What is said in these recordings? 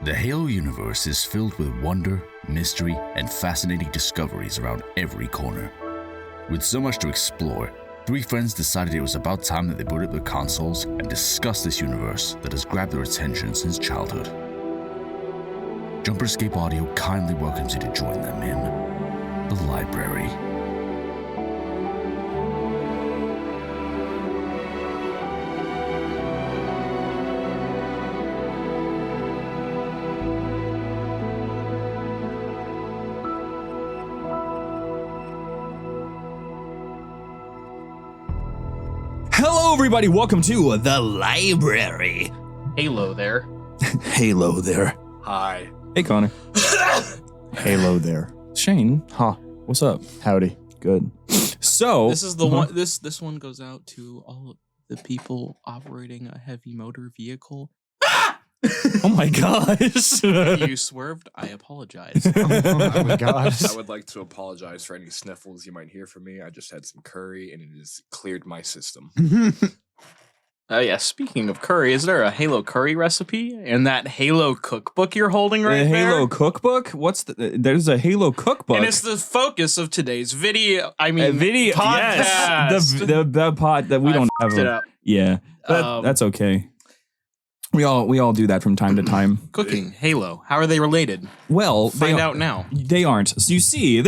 The Halo universe is filled with wonder, mystery, and fascinating discoveries around every corner. With so much to explore, three friends decided it was about time that they booted up their consoles and discussed this universe that has grabbed their attention since childhood. JumperScape Audio kindly welcomes you to join them in the library. Hello, everybody. Welcome to the library. Halo there. Halo there. Hi. Hey, Connor. Halo there. Shane. Huh. What's up? Howdy. Good. So This is the one. This one goes out to all of the people operating a heavy motor vehicle. Oh my gosh. You swerved. I apologize. Oh my gosh. I would like to apologize for any sniffles you might hear from me. I just had some curry and it has cleared my system. Yeah. Speaking of curry, is there a Halo curry recipe in that Halo cookbook you're holding right The there? Halo cookbook? What's there's a Halo cookbook. And it's the focus of today's video. I mean, video. podcast. Yes. The pod that we don't have. It up. Yeah. That's okay. We all do that from time to time. Cooking Halo. How are they related? Well, Find out now. They aren't. So you see,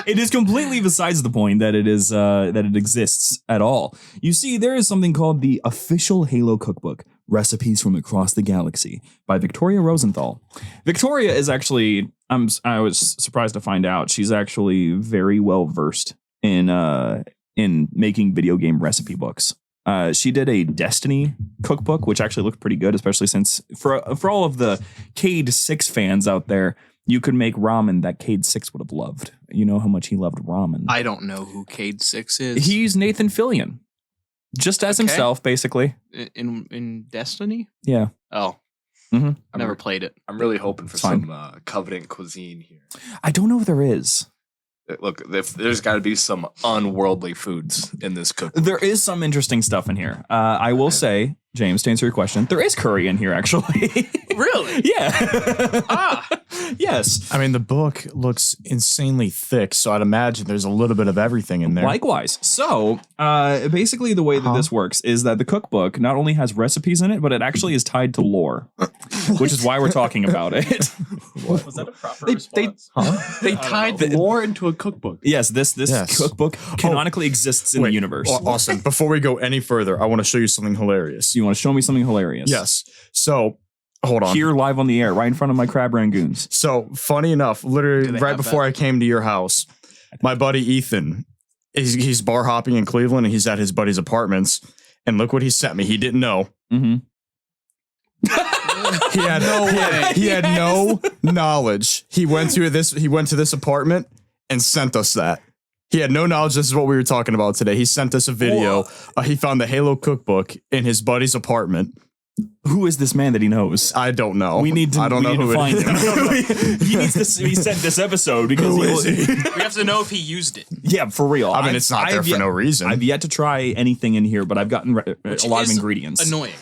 it is completely besides the point that it is that it exists at all. You see, there is something called the Official Halo Cookbook: Recipes from Across the Galaxy by Victoria Rosenthal. Victoria is actually, I was surprised to find out, she's actually very well versed in making video game recipe books. She did a Destiny cookbook, which actually looked pretty good, especially since for all of the Cade 6 fans out there, you could make ramen that Cade 6 would have loved. You know how much he loved ramen. I don't know who Cade 6 is. He's Nathan Fillion, just as himself, basically. In Destiny? Yeah. Oh. Mm-hmm. Never played it. I'm really hoping for Fine. some Covenant cuisine here. I don't know if there is. Look, there's got to be some unworldly foods in this cookbook. There is some interesting stuff in here. I will say, James, to answer your question, there is curry in here, actually. Really? Yeah. Yes. I mean, the book looks insanely thick, so I'd imagine there's a little bit of everything in there. Likewise. So, basically the way that this works is that the cookbook not only has recipes in it, but it actually is tied to lore, which is why we're talking about it. Was that a proper response? They tied lore into a cookbook. Yes, this Yes. cookbook canonically exists in the universe. Austin, before we go any further, I want to show you something hilarious. You want to show me something hilarious? Yes. So, hold on. Here live on the air, right in front of my crab rangoons. So, funny enough, Do literally they right have before that? I came to your house, my buddy Ethan, he's bar hopping in Cleveland, and he's at his buddy's apartments. And look what he sent me. He didn't know. Mm-hmm. He had no knowledge. He went to this apartment and sent us that. He had no knowledge this is what we were talking about today. He sent us a video. He found the Halo cookbook in his buddy's apartment. Who is this man that he knows? I don't know. We need to. I don't know who find it is. him. He needs to be sent this episode because We have to know if he used it. yeah, for real. I mean, it's not there for no reason. I've yet to try anything in here, but I've gotten a lot of is ingredients. Annoying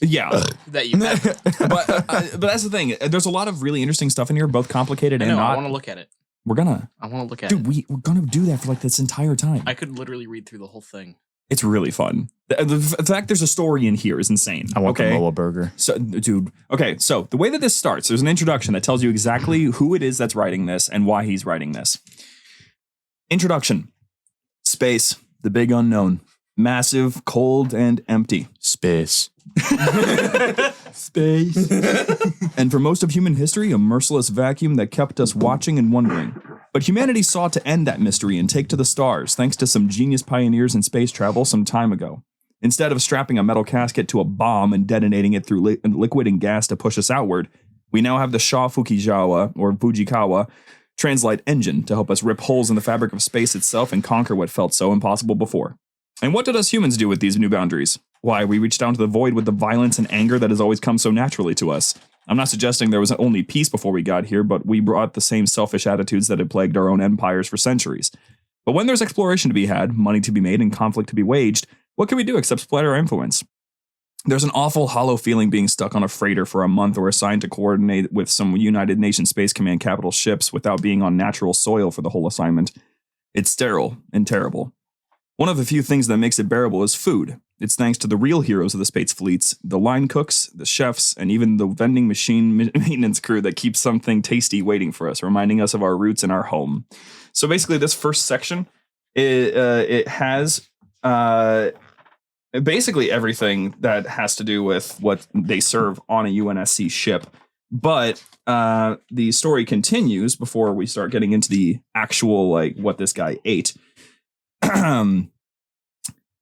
Yeah, that you have. but that's the thing. There's a lot of really interesting stuff in here, both complicated I and know, I not. want to look at it. We're gonna, I want to look at dude. it. We're gonna do that for like this entire time. I could literally read through the whole thing. It's really fun. The fact there's a story in here is insane. I want the okay? Mola burger. So, dude, okay, so the way that this starts, there's an introduction that tells you exactly who it is that's writing this and why he's writing this. Introduction. Space, the big unknown. Massive, cold, and empty. Space. Space. And for most of human history, a merciless vacuum that kept us watching and wondering. But humanity sought to end that mystery and take to the stars, thanks to some genius pioneers in space travel some time ago. Instead of strapping a metal casket to a bomb and detonating it through liquid and gas to push us outward, we now have the Sha Fukijawa, or Fujikawa, translite engine to help us rip holes in the fabric of space itself and conquer what felt so impossible before. And what did us humans do with these new boundaries? Why, we reached down to the void with the violence and anger that has always come so naturally to us. I'm not suggesting there was only peace before we got here, but we brought the same selfish attitudes that had plagued our own empires for centuries. But when there's exploration to be had, money to be made, and conflict to be waged, what can we do except spread our influence? There's an awful hollow feeling being stuck on a freighter for a month or assigned to coordinate with some United Nations Space Command capital ships without being on natural soil for the whole assignment. It's sterile and terrible. One of the few things that makes it bearable is food. It's thanks to the real heroes of the space fleets, the line cooks, the chefs, and even the vending machine maintenance crew that keeps something tasty waiting for us, reminding us of our roots and our home. So basically, this first section, it has basically everything that has to do with what they serve on a UNSC ship. But the story continues before we start getting into the actual, like, what this guy ate.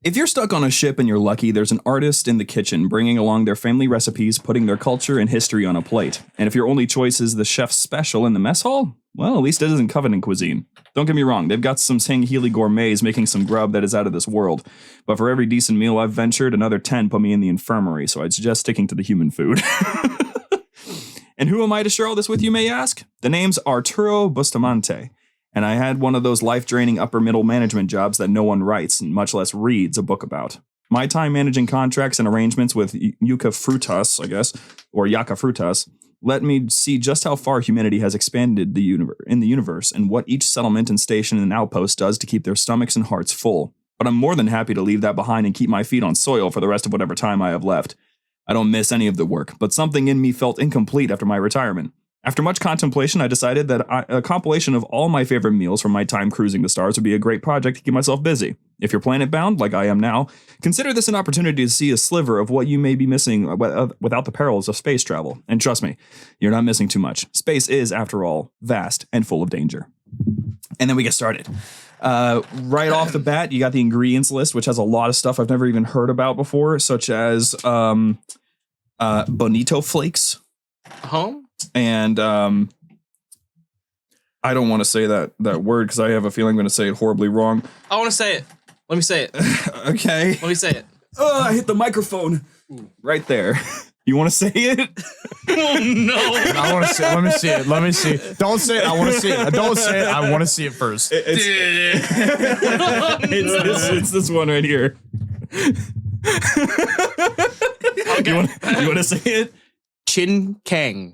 If you're stuck on a ship and you're lucky, there's an artist in the kitchen bringing along their family recipes, putting their culture and history on a plate. And if your only choice is the chef's special in the mess hall, well, at least it isn't Covenant cuisine. Don't get me wrong, they've got some Sangheili gourmets making some grub that is out of this world. But for every decent meal I've ventured, another 10 put me in the infirmary, so I'd suggest sticking to the human food. And who am I to share all this with, you may ask? The name's Arturo Bustamante. And I had one of those life-draining upper-middle management jobs that no one writes, much less reads, a book about. My time managing contracts and arrangements with Yucca Frutas, I guess, or Yucca Frutas, let me see just how far humanity has expanded in the universe and what each settlement and station and outpost does to keep their stomachs and hearts full. But I'm more than happy to leave that behind and keep my feet on soil for the rest of whatever time I have left. I don't miss any of the work, but something in me felt incomplete after my retirement. After much contemplation, I decided that a compilation of all my favorite meals from my time cruising the stars would be a great project to keep myself busy. If you're planet-bound, like I am now, consider this an opportunity to see a sliver of what you may be missing without the perils of space travel. And trust me, you're not missing too much. Space is, after all, vast and full of danger. And then we get started. Right off the bat, you got the ingredients list, which has a lot of stuff I've never even heard about before, such as bonito flakes. Home? And I don't want to say that word because I have a feeling I'm going to say it horribly wrong. I want to say it. Let me say it. Okay. Let me say it. Oh, I hit the microphone right there. You want to say it? Oh, no. I want to see it. Let me see it. Let me see it. Don't say it. I want to see it. Don't say it. I want to see it first. It's this one right here. Okay. You want to say it? Chin Kang.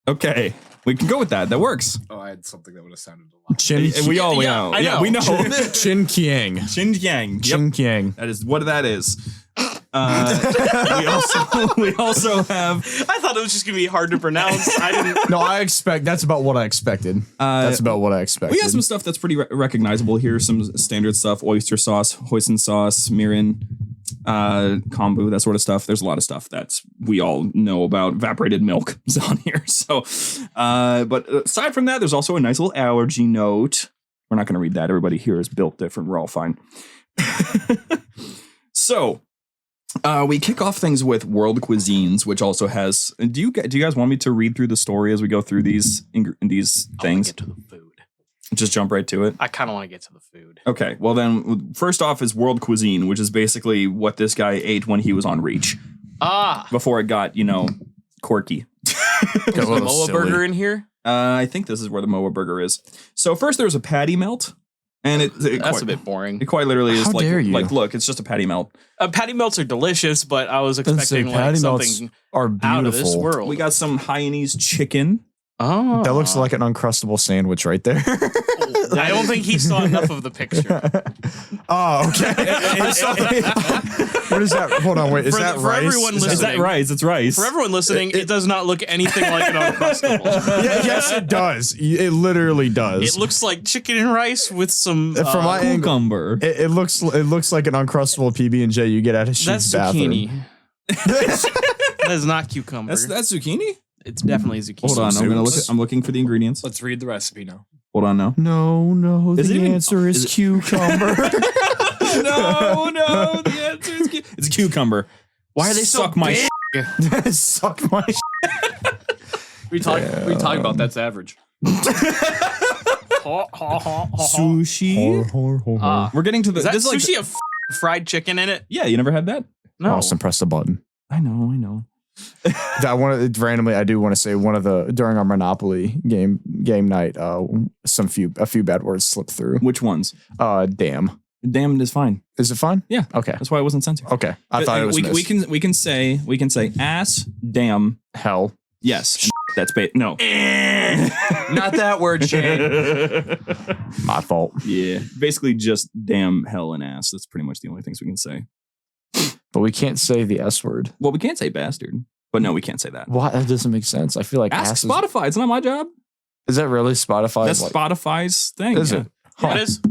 Okay. We can go with that. That works. Oh, I had something that would have sounded a lot. Chin. We know. I know. We know. Chin Kiang. Xinjiang. Chin Kiang. That is what that is. We also have. I thought it was just gonna be hard to pronounce. I didn't. No, that's about what I expected. That's about what I expected. We got some stuff that's pretty recognizable here. Some standard stuff: oyster sauce, hoisin sauce, mirin, kombu, that sort of stuff. There's a lot of stuff that we all know about. Evaporated milk is on here. So, but aside from that, there's also a nice little allergy note. We're not going to read that. Everybody here is built different. We're all fine. So. We kick off things with world cuisines, which also has. Do you guys want me to read through the story as we go through these things? Get to the food. Just jump right to it. I kind of want to get to the food. Okay. Well, then, first off is world cuisine, which is basically what this guy ate when he was on Reach. Before it got quirky. Is the Moa burger in here? I think this is where the Moa burger is. So first, there's a patty melt. And that's a bit boring. It quite literally is How dare you? look, it's just a patty melt. Patty melts are delicious, but I was expecting like something are beautiful. out of this world. We got some Hainanese chicken. Oh, That looks like an Uncrustable sandwich right there. I don't think he saw enough of the picture. Oh, okay. What is that? Hold on, wait. Is that for rice? everyone Is that listening- rice? It's rice. For everyone listening, it does not look anything like an Uncrustable. Yes, it does. It literally does. It looks like chicken and rice with some. From my angle, cucumber. it looks like an Uncrustable PB&J you get at a That's sheep's bathroom. zucchini. That is not cucumber. That's zucchini? It's definitely zucchini. Hold on, soups. I'm looking for the ingredients. Let's read the recipe now. Hold on now. No. Is it The even- answer is cucumber. No, the answer is it's cucumber. Why are they so Suck my big? Suck my. We talking about that's average. Sushi. We're getting to the. Is that this is like- sushi have fried chicken in it? Yeah, you never had that? No. Austin, press the button. I know. That one randomly, I do want to say one of the during our Monopoly game night, a few bad words slipped through. Which ones? Damn. Damn is fine. Is it fine? Yeah. Okay. That's why it wasn't censored. Okay. I thought it was missed. we can say ass, damn, Hell. yes. And that's no. Not that word, Shane. My fault. Yeah. Basically just damn, hell, and ass. That's pretty much the only things we can say. But we can't say the S word. Well, we can't say bastard. But no, we can't say that. Why? That doesn't make sense. I feel like Ask ass Spotify. It's not my job. Is that really Spotify? That's Spotify's thing. Is yeah. it? It is.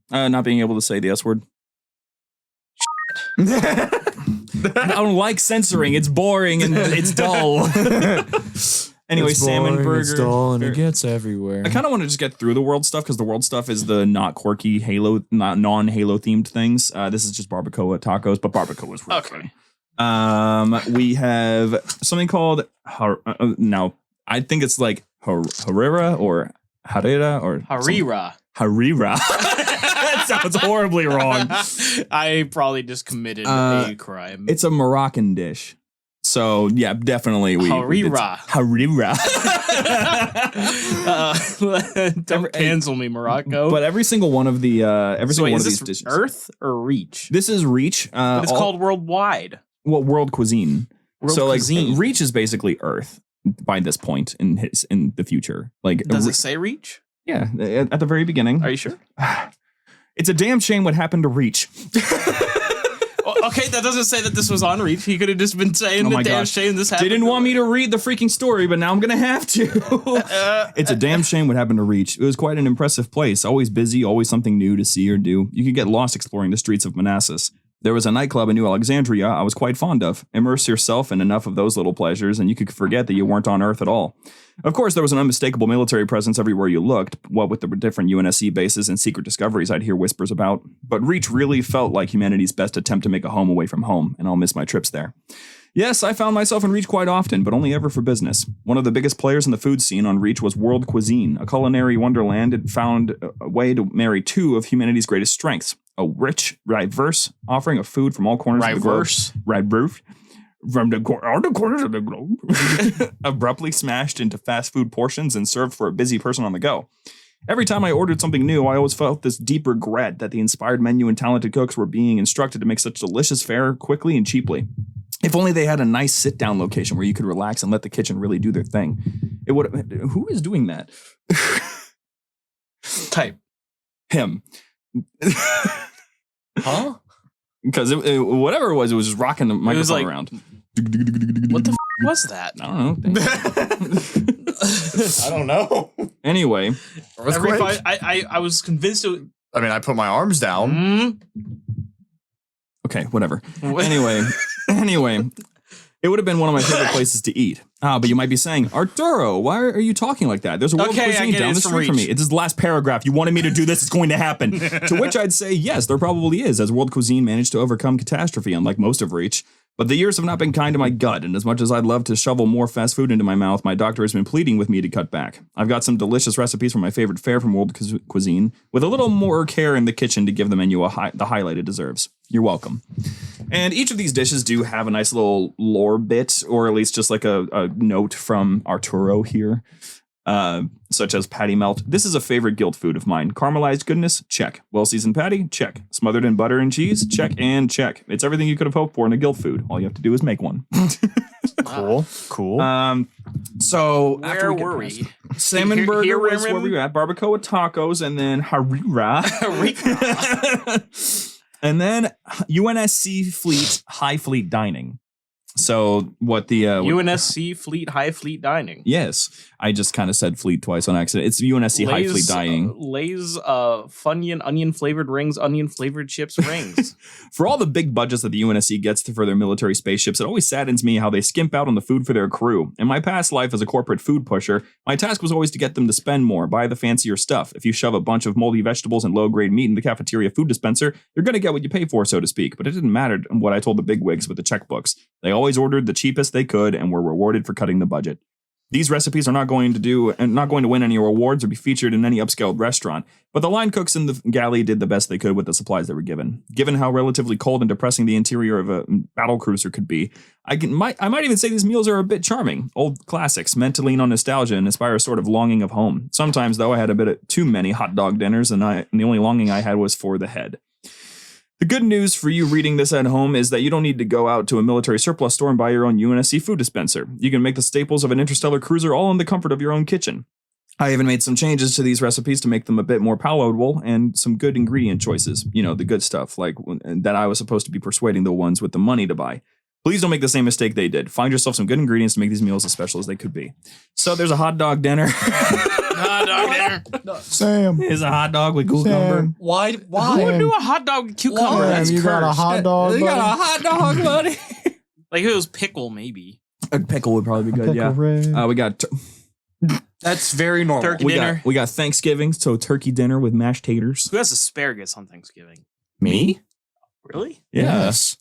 Not being able to say the S word. I don't like censoring. It's boring and it's dull. Anyway, It's salmon boring, burger. It's dull and it gets everywhere. I kind of want to just get through the world stuff because the world stuff is the not quirky Halo, not non-Halo themed things. This is just barbacoa tacos, but barbacoa is really funny. We have something called now. I think it's like Harira or Harira or Harira. Harira. That sounds horribly wrong. I probably just committed a crime. It's a Moroccan dish. So yeah, definitely Harira. Harira. Don't cancel me, Morocco. But every single one of the one of these dishes. Earth or Reach? This is Reach. But it's called worldwide. Well, world cuisine. World cuisine. Like Reach is basically Earth by this point in the future. Like Does it say Reach? Yeah, at the very beginning. Are you sure? It's a damn shame what happened to Reach. Okay, that doesn't say that this was on Reach. He could have just been saying the damn shame this happened. Didn't want me to read the freaking story, but now I'm going to have to. It's a damn shame what happened to Reach. It was quite an impressive place. Always busy, always something new to see or do. You could get lost exploring the streets of Manassas. There was a nightclub in New Alexandria I was quite fond of. Immerse yourself in enough of those little pleasures, and you could forget that you weren't on Earth at all. Of course, there was an unmistakable military presence everywhere you looked, what with the different UNSC bases and secret discoveries I'd hear whispers about. But Reach really felt like humanity's best attempt to make a home away from home, and I'll miss my trips there. Yes, I found myself in Reach quite often, but only ever for business. One of the biggest players in the food scene on Reach was World Cuisine, a culinary wonderland that found a way to marry two of humanity's greatest strengths. A rich, diverse offering of food from all corners of the globe. Diverse. From all the corners of the globe. Abruptly smashed into fast food portions and served for a busy person on the go. Every time I ordered something new, I always felt this deep regret that the inspired menu and talented cooks were being instructed to make such delicious fare quickly and cheaply. If only they had a nice sit-down location where you could relax and let the kitchen really do their thing. It would. Who is doing that? Type. Him. Huh? Because whatever it was just rocking the microphone around. What the was that? I don't know. I don't know. Anyway. I was convinced it. I mean, I put my arms down. Okay, whatever. Anyway, it would have been one of my favorite places to eat. But you might be saying, Arturo, why are you talking like that? There's a world cuisine down the street from me. It's the last paragraph. You wanted me to do this. It's going to happen. To which I'd say, yes, there probably is, as world cuisine managed to overcome catastrophe, unlike most of Reach. But the years have not been kind to my gut, and as much as I'd love to shovel more fast food into my mouth, my doctor has been pleading with me to cut back. I've got some delicious recipes from my favorite fare from world cuisine, with a little more care in the kitchen to give the menu the highlight it deserves. You're welcome. And each of these dishes do have a nice little lore bit, or at least just like a note from Arturo here, such as patty melt. This is a favorite guilt food of mine. Caramelized goodness? Check. Well-seasoned patty? Check. Smothered in butter and cheese? Check and check. It's everything you could have hoped for in a guilt food. All you have to do is make one. Cool. So Where were we? Salmon burger was where we were at. Barbacoa tacos, and then harira. And then UNSC Fleet High Fleet Dining. So what the UNSC Fleet High Fleet Dining. Yes, I just kind of said fleet twice on accident. It's UNSC High Fleet Dining. Lay's Funyun onion flavored rings, onion flavored chips rings. For all the big budgets that the UNSC gets for their military spaceships, it always saddens me how they skimp out on the food for their crew. In my past life as a corporate food pusher, my task was always to get them to spend more, buy the fancier stuff. If you shove a bunch of moldy vegetables and low-grade meat in the cafeteria food dispenser, you're going to get what you pay for, so to speak. But it didn't matter what I told the bigwigs with the checkbooks. They always ordered the cheapest they could and were rewarded for cutting the budget. These recipes are not going to win any awards or be featured in any upscaled restaurant, but the line cooks in the galley did the best they could with the supplies they were given. Given how relatively cold and depressing the interior of a battle cruiser could be, I might even say these meals are a bit charming. Old classics meant to lean on nostalgia and inspire a sort of longing of home. Sometimes, though, I had a bit of too many hot dog dinners, and the only longing I had was for the head. The good news for you reading this at home is that you don't need to go out to a military surplus store and buy your own UNSC food dispenser. You can make the staples of an interstellar cruiser all in the comfort of your own kitchen. I even made some changes to these recipes to make them a bit more palatable and some good ingredient choices. You know, the good stuff, like that I was supposed to be persuading the ones with the money to buy. Please don't make the same mistake they did. Find yourself some good ingredients to make these meals as special as they could be. So there's a hot dog dinner. Hot dog dinner. Sam. Is a hot dog with cucumber. Sam. Why? Who would do a hot dog with cucumber? Sam, That's you got a cursed. hot dog, You buddy? got a hot dog, buddy. Like if it was pickle, maybe. A pickle would probably be good, yeah. We got That's very normal. Turkey dinner. we got Thanksgiving, so turkey dinner with mashed taters. Who has asparagus on Thanksgiving? Me? Really? Yes.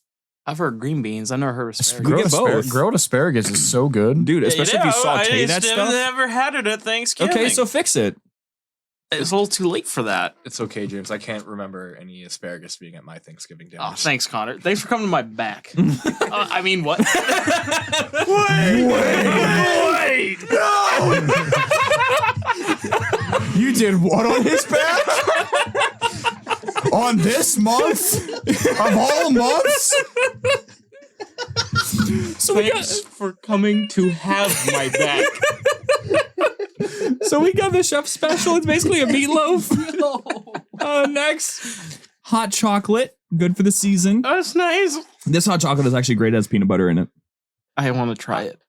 I've heard green beans. I've never heard asparagus. We get both. Grilled asasparagus is so good. Dude, especially if you saute I that just stuff. never had it at Thanksgiving. Okay, so fix it. it's a little too late for that. It's okay, James. I can't remember any asparagus being at my Thanksgiving dinner. Oh, thanks, Connor. Thanks for coming to my back. I mean, what? Wait! No! You did what on his back? On this month? Of all months? So we got Thanks for coming to have my back. so we got the chef special. It's basically a meatloaf. Next, hot chocolate, good for the season. That's nice. This hot chocolate is actually great. It has peanut butter in it. I want to try it.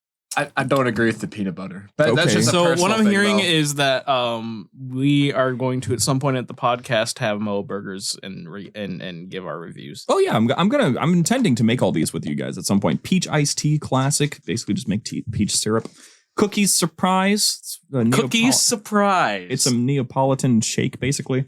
I don't agree with the peanut butter. Okay. That's just a So what personal I'm thing, hearing though. is that we are going to at some point at the podcast have Mo burgers and give our reviews. Oh yeah, I'm intending to make all these with you guys at some point. Peach iced tea classic, basically just make peach syrup. Cookies surprise. It's a Cookies surprise. It's a Neapolitan shake basically.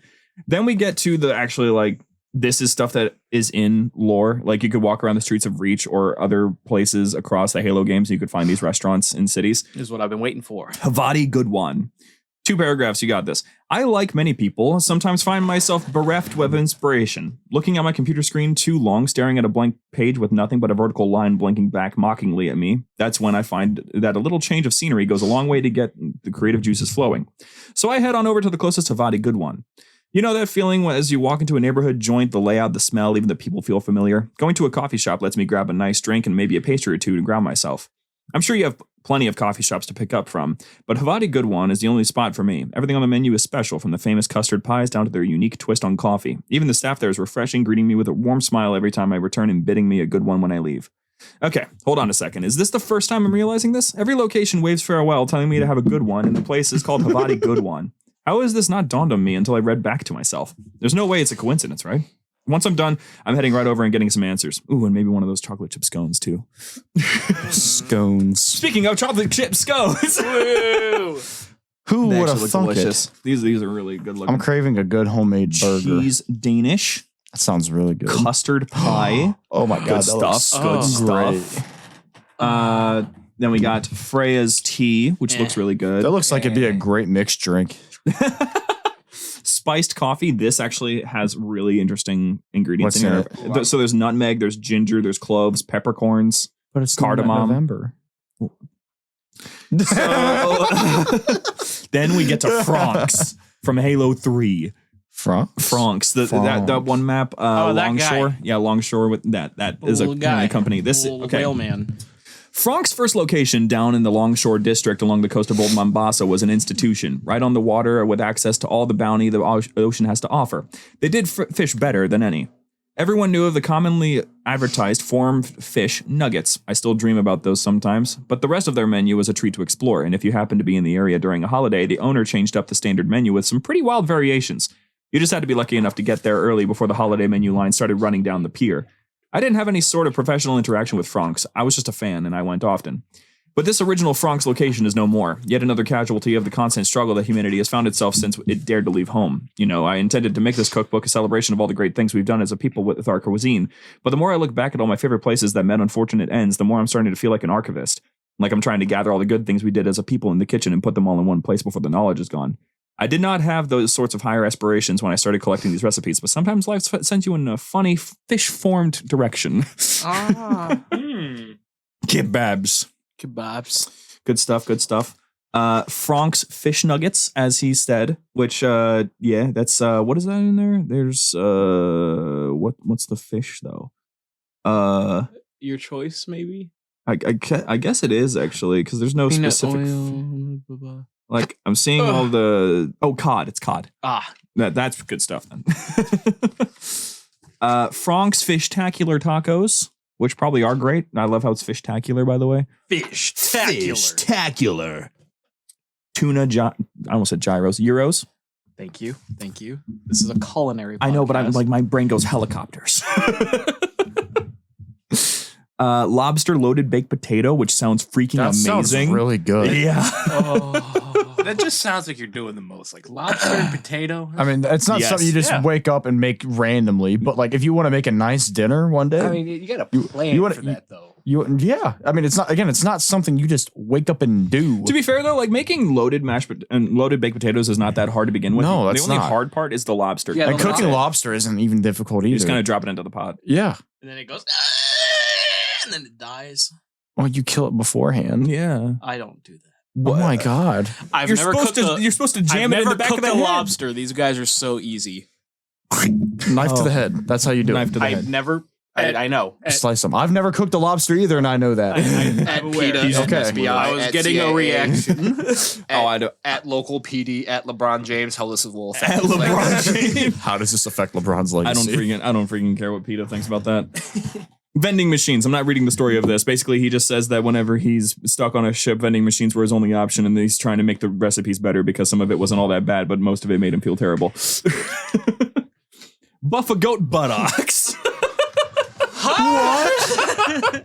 Then we get to the actually like this is stuff that is in lore. Like you could walk around the streets of Reach or other places across the Halo games. You could find these restaurants in cities. is what I've been waiting for. Havati Goodwan. 2 paragraphs, you got this. I, like many people, sometimes find myself bereft of inspiration. Looking at my computer screen too long, staring at a blank page with nothing but a vertical line blinking back mockingly at me. That's when I find that a little change of scenery goes a long way to get the creative juices flowing. So I head on over to the closest Havati Goodwan. You know that feeling as you walk into a neighborhood joint, the layout, the smell, even the people feel familiar? Going to a coffee shop lets me grab a nice drink and maybe a pastry or two to ground myself. I'm sure you have plenty of coffee shops to pick up from, but Havati Goodwan is the only spot for me. Everything on the menu is special, from the famous custard pies down to their unique twist on coffee. Even the staff there is refreshing, greeting me with a warm smile every time I return and bidding me a good one when I leave. Okay, hold on a second. Is this the first time I'm realizing this? Every location waves farewell, telling me to have a good one, and the place is called Havati Goodwan. How has this not dawned on me until I read back to myself? There's no way it's a coincidence, right? Once I'm done, I'm heading right over and getting some answers. Ooh, and maybe one of those chocolate chip scones, too. Scones. Speaking of chocolate chip scones. Woo! Who They would actually have look thunk delicious. it? These are really good looking. I'm craving a good homemade burger. Cheese Danish, That sounds really good. custard pie. Oh my god, Good that looks stuff. Oh, Good stuff. Then we got Freya's tea, which looks really good. That looks like it'd be a great mixed drink. Spiced coffee. This actually has really interesting ingredients What's in in here. So there's nutmeg, there's ginger, there's cloves, peppercorns. But it's Cardamom. November. Then we get to Franks from Halo 3. Franks? Franks, that one map, that Longshore. guy. Yeah, Longshore with that is a Little guy. company. This Little okay. whale man. Frank's first location down in the Longshore district along the coast of Old Mombasa was an institution, right on the water with access to all the bounty the ocean has to offer. They did fish better than any. Everyone knew of the commonly advertised formed fish nuggets. I still dream about those sometimes, but the rest of their menu was a treat to explore, and if you happened to be in the area during a holiday, the owner changed up the standard menu with some pretty wild variations. You just had to be lucky enough to get there early before the holiday menu line started running down the pier. I didn't have any sort of professional interaction with Franks. I was just a fan, and I went often. But this original Franks location is no more. Yet another casualty of the constant struggle that humanity has found itself since it dared to leave home. You know, I intended to make this cookbook a celebration of all the great things we've done as a people with our cuisine. But the more I look back at all my favorite places that met unfortunate ends, the more I'm starting to feel like an archivist. Like I'm trying to gather all the good things we did as a people in the kitchen and put them all in one place before the knowledge is gone. I did not have those sorts of higher aspirations when I started collecting these recipes, but sometimes life sends you in a funny, fish-formed direction. Ah. Kebabs. Kebabs. Good stuff, good stuff. Frank's fish nuggets, as he said, which that's what is that in there? There's what's the fish though? Your choice, maybe. I guess it is actually because there's no Peanut specific. oil, blah, blah. Like I'm seeing all the cod. It's cod. Ah, That's good stuff then. Frank's Fish-tacular tacos, which probably are great. I love how it's fish-tacular, by the way. Fish-tacular. Tuna, I almost said gyros, euros. Thank you. This is a culinary podcast. I know, but I'm like my brain goes helicopters. Lobster loaded baked potato, which sounds freaking amazing. Sounds really good. Yeah. That just sounds like you're doing the most. Like lobster and potato. I mean, it's not something you just wake up and make randomly, but like if you want to make a nice dinner one day. I mean, you got to plan for that though. I mean, it's not something you just wake up and do. To be fair though, like making loaded loaded baked potatoes is not that hard to begin with. No, the only hard part is the lobster. Yeah, and cooking lobster isn't even difficult either. You just kind of drop it into the pot. Yeah. And then it goes, and then it dies. Well, you kill it beforehand. Yeah. I don't do that. Oh my god! You're supposed to jam it in the back of the head. lobster. These guys are so easy. Knife to the head. That's how you do Knife it. to the head. I've never. I know. Slice them. I've never cooked a lobster either, and I know that. At PETA, Okay. at FBI, I was at getting a CIA, reaction. I do. At local PD, at LeBron James, how this will affect At his LeBron legacy. James. How does this affect LeBron's legacy? I don't freaking care what PETA thinks about that. Vending machines. I'm not reading the story of this. Basically, he just says that whenever he's stuck on a ship, vending machines were his only option, and he's trying to make the recipes better because some of it wasn't all that bad, but most of it made him feel terrible. Buff a goat buttocks. What?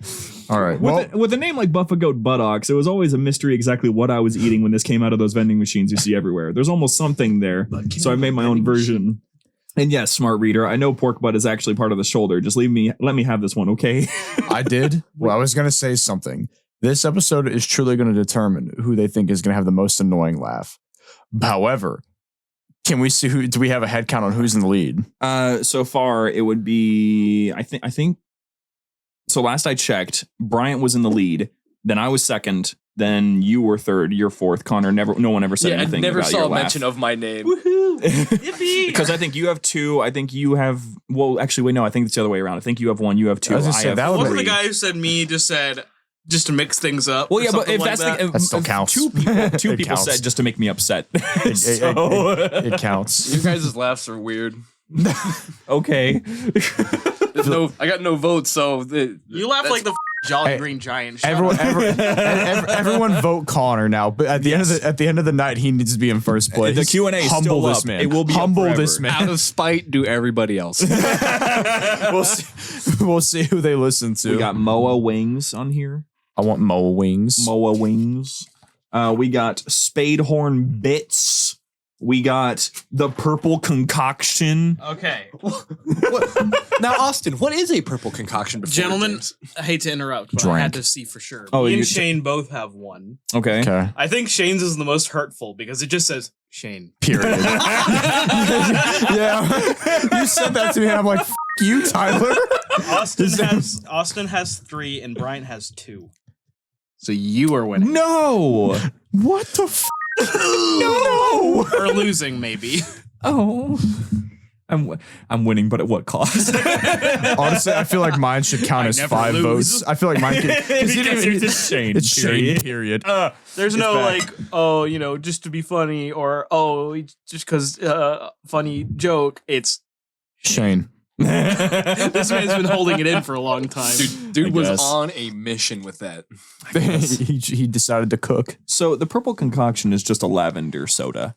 All right. Well, With a name like Buff a Goat Buttocks, it was always a mystery exactly what I was eating when this came out of those vending machines you see everywhere. There's almost something there, so I made my own version. And yes, smart reader, I know pork butt is actually part of the shoulder. Just let me have this one, okay? I did. Well, I was going to say something. This episode is truly going to determine who they think is going to have the most annoying laugh. However, can we see do we have a head count on who's in the lead? So far it would be I think so last I checked, Bryant was in the lead, then I was second, then you were third, you're fourth. Connor no one ever said anything. I never about saw your a laugh. mention of my name. Yippee! Because I think you have two. I think you have. Well, actually, wait. No, I think it's the other way around. I think you have one. You have two. I was gonna say, have that would Wasn't three. the guy who said me just said just to mix things up? Well, or yeah, but something if like that's that? the That still counts. Two It people counts. said just to make me upset. It counts. You guys' laughs are weird. Okay. I got no votes, so You laugh like the Jolly Hey, Green Giant. Shut up. Everyone vote Connor now. But at the end of the night, he needs to be in first place. The Q&A is humble still this up. man. It will be up humble forever. this man. out of spite, do everybody else. We'll see who they listen to. We got Moa Wings on here. I want Moa wings. Moa Wings. We got Spadehorn Bits. We got the Purple Concoction. Okay, Now, Austin, what is a purple concoction? gentlemen, I hate to interrupt, but I Drank. had to see for sure. Oh, Me you- and Shane both have one. Okay. Okay. I think Shane's is the most hurtful because it just says Shane. Period. Yeah. You said that to me, and I'm like, F you, Tyler. Austin has 3 and Bryant has 2. So you are winning. No. What the f? No. Or losing, maybe. Oh. I'm winning, but at what cost? Honestly, I feel like mine should count I as never 5 lose. votes. I feel like mine could. Because you're just Shane. It's Shane, period. There's no back. like, oh, just to be funny, or oh, just because funny joke. It's Shane. this man's been holding it in for a long time. Dude was guess. on a mission with that. he decided to cook. So the Purple Concoction is just a lavender soda.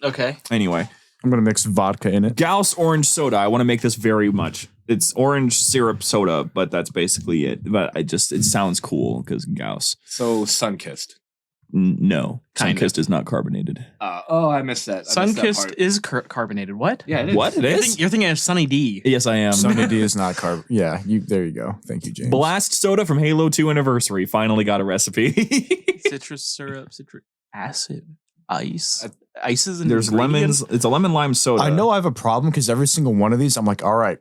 Okay. Anyway, I'm gonna mix vodka in it. Gauss orange soda. I want to make this very much. It's orange syrup soda, but that's basically it. But it sounds cool because Gauss. So Sunkissed. No, Kinda. Sunkissed is not carbonated. I missed that. Sunkissed is carbonated. What? Yeah, it is. What? It is? You're thinking of Sunny D. Yes, I am. Sunny D is not carb. Yeah, there you go. Thank you, James. Blast soda from Halo 2 Anniversary finally got a recipe. Citrus syrup, citric acid, ice. Ice is an There's ingredient? lemons. It's a lemon lime soda. I know I have a problem because every single one of these, I'm like, all right,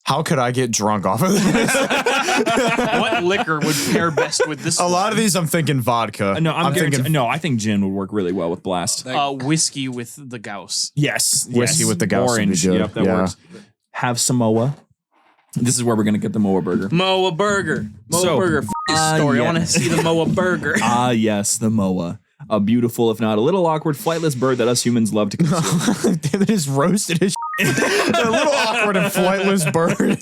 How could I get drunk off of this? What liquor would pair best with this? A lot of these, I'm thinking vodka. No, I'm thinking no, I think gin would work really well with Blast. Whiskey with the Gauss. Yes. Whiskey with the Gauss would be Orange. good. Yep, that Yeah. works. Have Samoa. This is where we're going to get the Moa burger. Moa burger. Moa So, burger. Story. yeah. I want to see the Moa burger. Ah, yes, the Moa. A beautiful, if not a little awkward, flightless bird that us humans love to consume. They just roasted his They're a little awkward and flightless bird.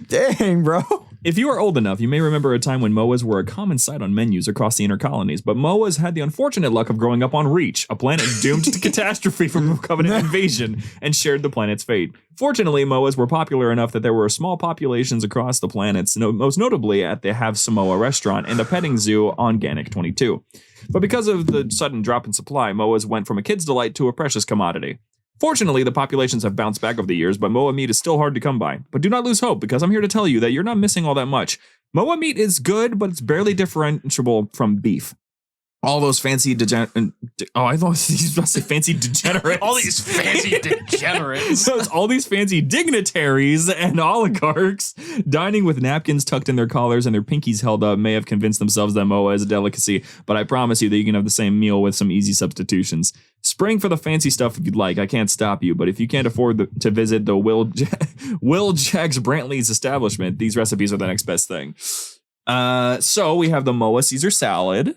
Dang, bro. If you are old enough, you may remember a time when Moas were a common sight on menus across the inner colonies, but Moas had the unfortunate luck of growing up on Reach, a planet doomed to catastrophe from Covenant invasion, and shared the planet's fate. Fortunately, Moas were popular enough that there were small populations across the planets, most notably at the Have Samoa restaurant and the petting zoo on Gannick 22. But because of the sudden drop in supply, Moas went from a kid's delight to a precious commodity. Fortunately, the populations have bounced back over the years, but Moa meat is still hard to come by. But do not lose hope, because I'm here to tell you that you're not missing all that much. Moa meat is good, but it's barely differentiable from beef. All those fancy I thought he was about to say fancy degenerates. All these fancy degenerates. So it's all these fancy dignitaries and oligarchs dining with napkins tucked in their collars and their pinkies held up may have convinced themselves that Moa is a delicacy, but I promise you that you can have the same meal with some easy substitutions. Spring for the fancy stuff if you'd like. I can't stop you, but if you can't afford to visit the Will Jacks Brantley's establishment, these recipes are the next best thing. So we have the Moa Caesar salad.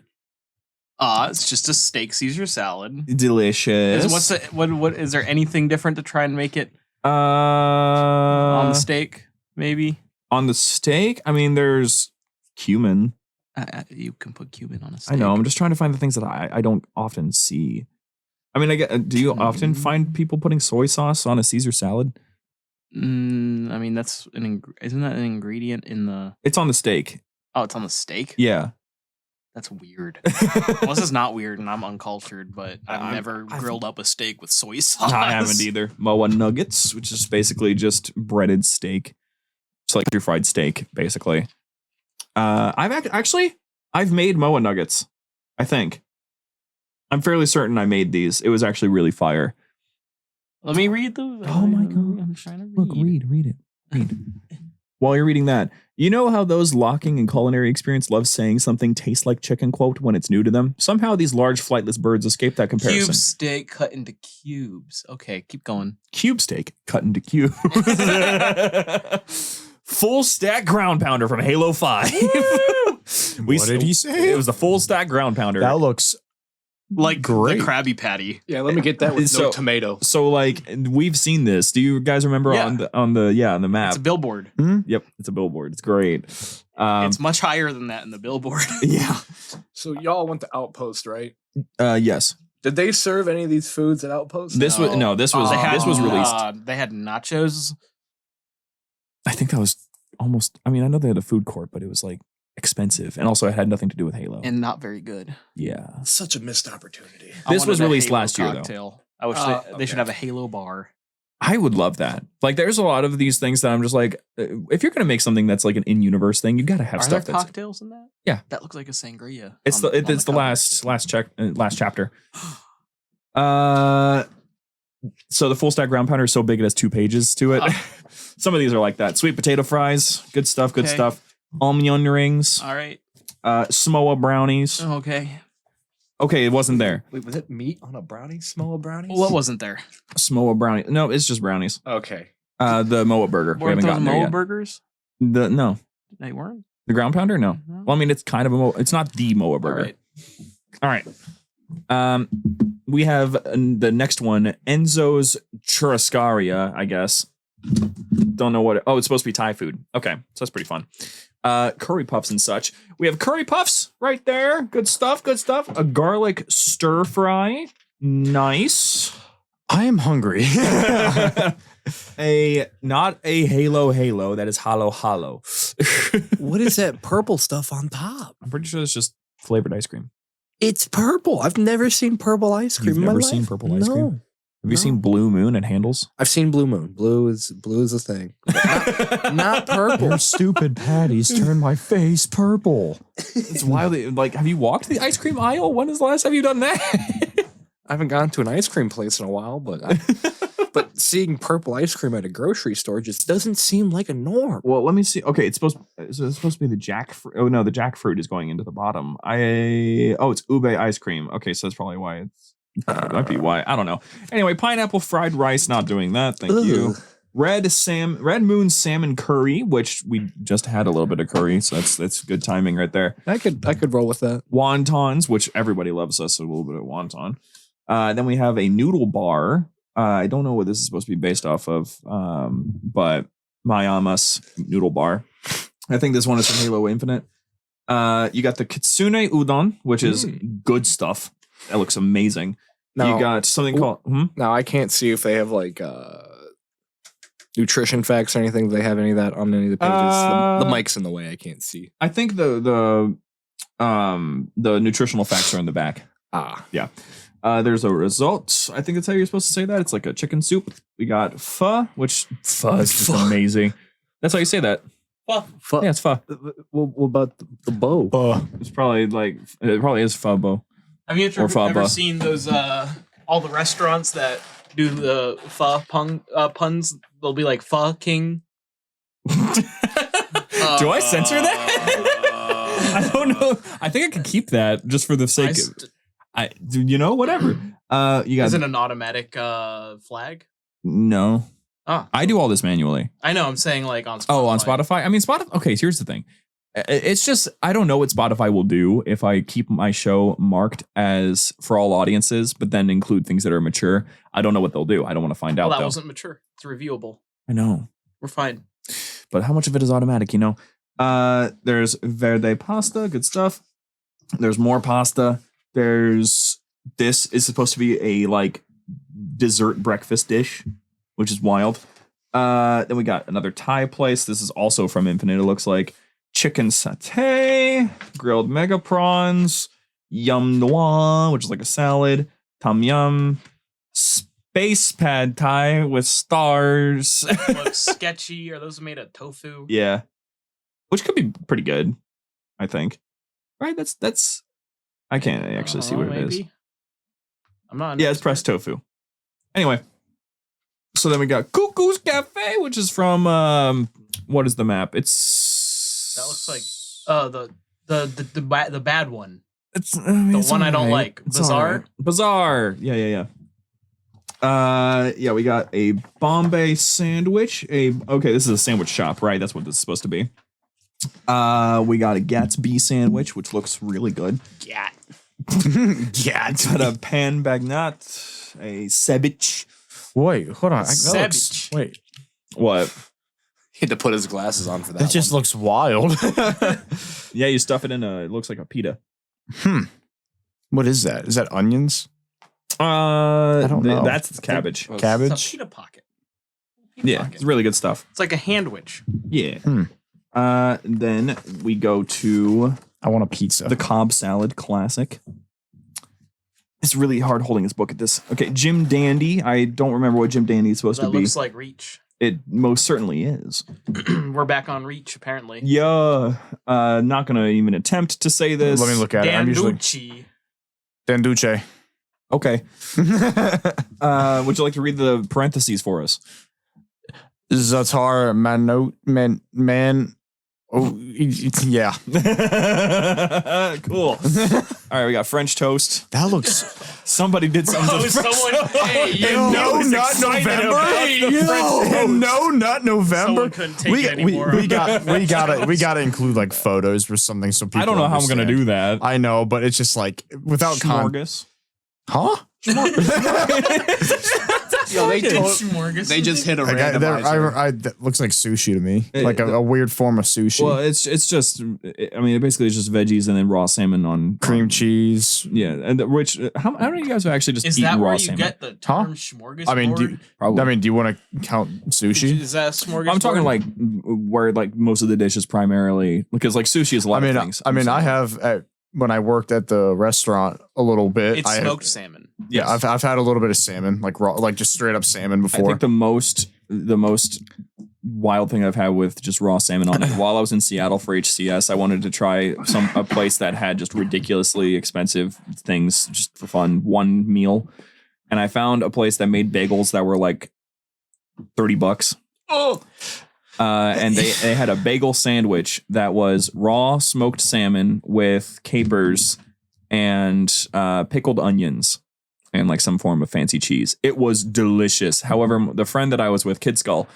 It's just a steak Caesar salad. Delicious. What is there anything different to try and make it on the steak? Maybe on the steak. I mean, there's cumin. You can put cumin on a steak. I know. I'm just trying to find the things that I don't often see. I mean, do you often find people putting soy sauce on a Caesar salad? I mean, that's isn't that an ingredient in the? It's on the steak. Oh, it's on the steak. Yeah. That's weird. Well, this is not weird, and I'm uncultured, but I've never grilled up a steak with soy sauce. I haven't either. Moa nuggets, which is basically just breaded steak. It's like your fried steak, basically. I've made Moa nuggets. I think. I'm fairly certain I made these. It was actually really fire. Let me read the. Oh my god! I'm trying to read. Look, read it. While you're reading that, you know how those locking and culinary experience love saying something tastes like chicken, quote, when it's new to them? Somehow these large flightless birds escape that comparison. Cube steak cut into cubes. Okay, keep going. Cube steak cut into cubes. Full stack ground pounder from Halo 5. What did he say? It was the full stack ground pounder. That looks like great. The Krabby Patty. Yeah, let me get that with no tomato. So like we've seen this. Do you guys remember on the map? It's a billboard. Yep, it's a billboard. It's great. It's much higher than that in the billboard. Yeah. So y'all went to Outpost, right? Yes. Did they serve any of these foods at Outpost? This was released. They had nachos. I think that was almost. I mean, I know they had a food court, but it was like expensive, and also it had nothing to do with Halo. And not very good. Yeah, such a missed opportunity. This was released Halo last year, though. I wish they should have a Halo bar. I would love that. Like, there's a lot of these things that I'm just like, if you're gonna make something that's like an in-universe thing, you gotta have Are stuff. there cocktails in that? Yeah, that looks like a sangria. It's the last chapter. So the full stack ground pounder is so big it has 2 pages to it. Some of these are like that. Sweet potato fries, good stuff. Onion rings. All right. Samoa brownies. Okay. Okay, it wasn't there. Wait, was it meat on a brownie? Samoa brownies? What wasn't there? Samoa brownie. No, it's just brownies. Okay. The Moa burger. We haven't gotten there yet. Moa burgers? No. They weren't? The ground pounder? No. Well, I mean, it's kind of a Moa. It's not the Moa burger. All right. We have the next one, Enzo's Churrascaria, I guess. Don't know what. It's supposed to be Thai food. Okay, so that's pretty fun. Curry puffs and such. We have curry puffs right there. Good stuff. A garlic stir fry. Nice. I am hungry. Not a halo. That is halo. What is that purple stuff on top? I'm pretty sure it's just flavored ice cream. It's purple. I've never seen purple ice cream. You've never seen purple ice cream? Have you seen Blue Moon at Handles? I've seen Blue Moon. Blue is a thing. Not purple. Your stupid patties turn my face purple. It's wild. Like, have you walked the ice cream aisle? When is the last time you've done that? I haven't gone to an ice cream place in a while, but But seeing purple ice cream at a grocery store just doesn't seem like a norm. Well, let me see. Okay, it's supposed to be the jackfruit. Oh no, the jackfruit is going into the bottom. It's ube ice cream. Okay, so that's probably why it might be why. I don't know. Anyway, pineapple fried rice, not doing that. Thank you. Red Moon salmon curry, which we just had a little bit of curry, so that's good timing right there. I could roll with that. Wontons, which everybody loves us, so a little bit of wonton. Then we have a noodle bar. I don't know what this is supposed to be based off of, but Mayamas noodle bar. I think this one is from Halo Infinite. You got the kitsune udon, which is good stuff. That looks amazing. Now, you got something called... Now, I can't see if they have like nutrition facts or anything. Do they have any of that on any of the pages? The mic's in the way. I can't see. I think the nutritional facts are in the back. Yeah. There's a result. I think that's how you're supposed to say that. It's like a chicken soup. We got pho, which pho is just amazing. That's how you say that. Pho. Yeah, it's pho. What about the bow? It's probably like it probably is pho bo. Have you ever seen those all the restaurants that do the pho puns? They'll be like pho king. Do I censor that? I don't know. I think I can keep that just for the sake of whatever. You got Is it an automatic flag? No. Ah. I do all this manually. I know, I'm saying like on Spotify. Oh, on Spotify? I mean, Spotify. Okay, so here's the thing. It's just, I don't know what Spotify will do if I keep my show marked as for all audiences, but then include things that are mature. I don't know what they'll do. I don't want to find out. Well, that though. wasn't mature. It's reviewable. I know. We're fine. But how much of it is automatic, There's verde pasta, good stuff. There's more pasta. This is supposed to be a like dessert breakfast dish, which is wild. Then we got another Thai place. This is also from Infinite, it looks like. Chicken satay, grilled mega prawns, yum noir, which is like a salad, tom yum, space pad thai with stars. Looks sketchy. Are those made of tofu? Yeah, which could be pretty good, I think. Right? That's. I can't actually see what it is. I'm not. Yeah, it's pressed tofu. Anyway, so then we got Cuckoo's Cafe, which is from what is the map? That looks like the bad one. It's the one I don't like. Bizarre. Bizarre. Yeah. We got a Bombay sandwich. Okay, this is a sandwich shop, right? That's what this is supposed to be. We got a Gatsby sandwich, which looks really good. Gat. Got a pan bagnat, a ceviche. Wait, hold on. Ceviche. What? He had to put his glasses on for that. That just looks wild. Yeah, you stuff it in it looks like a pita. What is that? Is that onions? I don't know. That's cabbage. Cabbage? It's a pita pocket. It's really good stuff. It's like a handwich. Yeah. Then we go to I want a pizza. the Cobb salad classic. It's really hard holding this book at this. Okay, Jim Dandy. I don't remember what Jim Dandy is supposed That to be. looks like Reach. It most certainly is. We're back on Reach, apparently. Yeah. Not gonna even attempt to say this. Let me look at it. I'm usually Danducci. Danduce. Okay. Would you like to read the parentheses for us? Zatar man. Oh, yeah. Cool. All right, we got French toast. That looks. Somebody did something. to the French toast. Not November. Someone couldn't take it anymore. We gotta include like photos or something so people. I don't know how I'm gonna do that. I know, but it's just like without Smorgas. Huh? Yo, they just hit a randomizer. That looks like sushi to me, It- like a weird form of sushi. Well, it's just. I mean, basically, it's just veggies and then raw salmon on cream cheese. Yeah, and which how many of you guys have actually just Is eaten that raw where you salmon? get the term smorgasbord? I mean, do you want to count sushi? Is that a smorgasbord? I'm talking like where like most of the dishes primarily because like sushi is a lot of things. I have when I worked at the restaurant a little bit. It's smoked salmon. Yeah, I've had a little bit of salmon, like raw, like just straight up salmon before. I think the most wild thing I've had with just raw salmon on it. While I was in Seattle for HCS, I wanted to try a place that had just ridiculously expensive things just for fun, one meal. And I found a place that made bagels that were like $30. Oh, And they had a bagel sandwich that was raw smoked salmon with capers and pickled onions and like some form of fancy cheese. It was delicious. However, the friend that I was with, Kid Skull,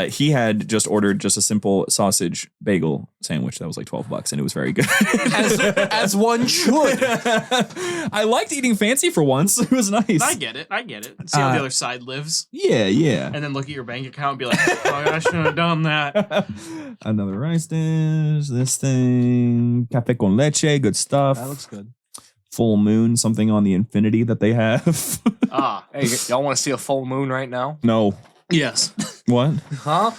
he had just ordered just a simple sausage bagel sandwich that was like $12, and it was very good. As one should. I liked eating fancy for once. It was nice. I get it. See how the other side lives. Yeah. And then look at your bank account and be like, oh, I shouldn't have done that. Another rice dish, this thing, café con leche, good stuff. That looks good. Full moon, something on the infinity that they have. Hey, y'all want to see a full moon right now? No. Yes. What? Huh?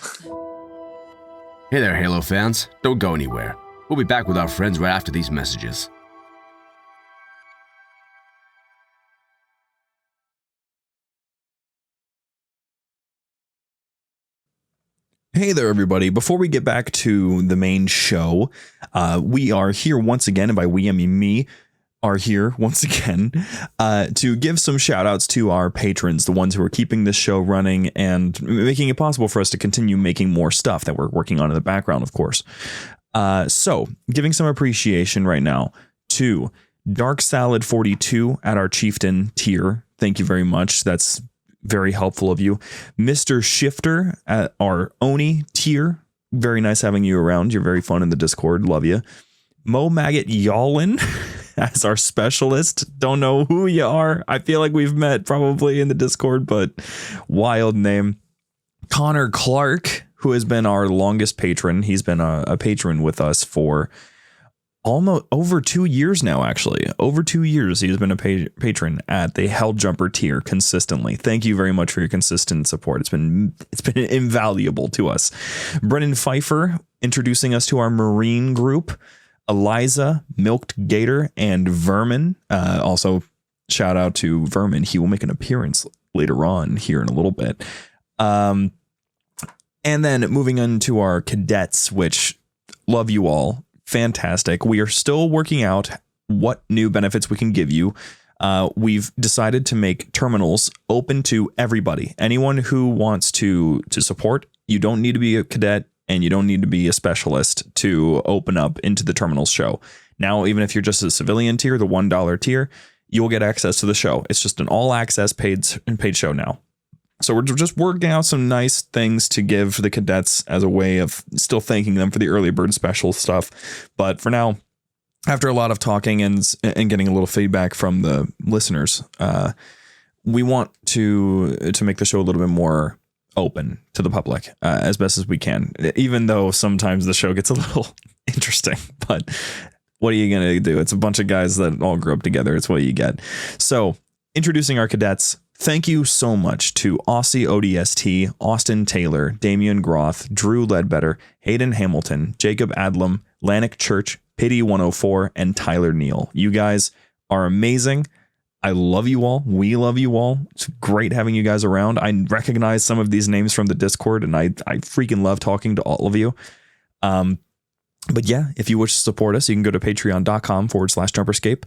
Hey there, Halo fans. Don't go anywhere. We'll be back with our friends right after these messages. Hey there, everybody. Before we get back to the main show, we are here once again, and by we, I mean me, are here once again to give some shout outs to our patrons, the ones who are keeping this show running and making it possible for us to continue making more stuff that we're working on in the background, of course. So giving some appreciation right now to Dark Salad 42 at our Chieftain tier. Thank you very much. That's very helpful of you. Mr. Shifter at our Oni tier. Very nice having you around. You're very fun in the Discord. Love you. Mo Maggot Yallin as our specialist. Don't know who you are. I feel like we've met probably in the Discord, but wild name. Connor Clark, who has been our longest patron. He's been a patron with us for almost over 2 years now, actually. Over 2 years he's been a patron at the Hell Jumper tier consistently. Thank you very much for your consistent support. It's been invaluable to us. Brennan Pfeiffer introducing us to our Marine group. Eliza, Milked Gator, and Vermin. Also, shout out to Vermin. He will make an appearance later on here in a little bit. And then moving on to our cadets, which love you all. Fantastic. We are still working out what new benefits we can give you. We've decided to make terminals open to everybody. Anyone who wants to support. You don't need to be a cadet. And you don't need to be a specialist to open up into the terminals show. Now, even if you're just a civilian tier, the $1 tier, you will get access to the show. It's just an all access paid show now. So we're just working out some nice things to give the cadets as a way of still thanking them for the early bird special stuff. But for now, after a lot of talking and getting a little feedback from the listeners, we want to make the show a little bit more open to the public as best as we can, even though sometimes the show gets a little interesting. But what are you going to do? It's a bunch of guys that all grew up together. It's what you get. So introducing our cadets. Thank you so much to Aussie ODST, Austin Taylor, Damian Groth, Drew Ledbetter, Hayden Hamilton, Jacob Adlam, Lannick Church, Pity 104, and Tyler Neal. You guys are amazing. I love you all. We love you all. It's great having you guys around. I recognize some of these names from the Discord, and I freaking love talking to all of you. But yeah, if you wish to support us, you can go to patreon.com/JumperScape.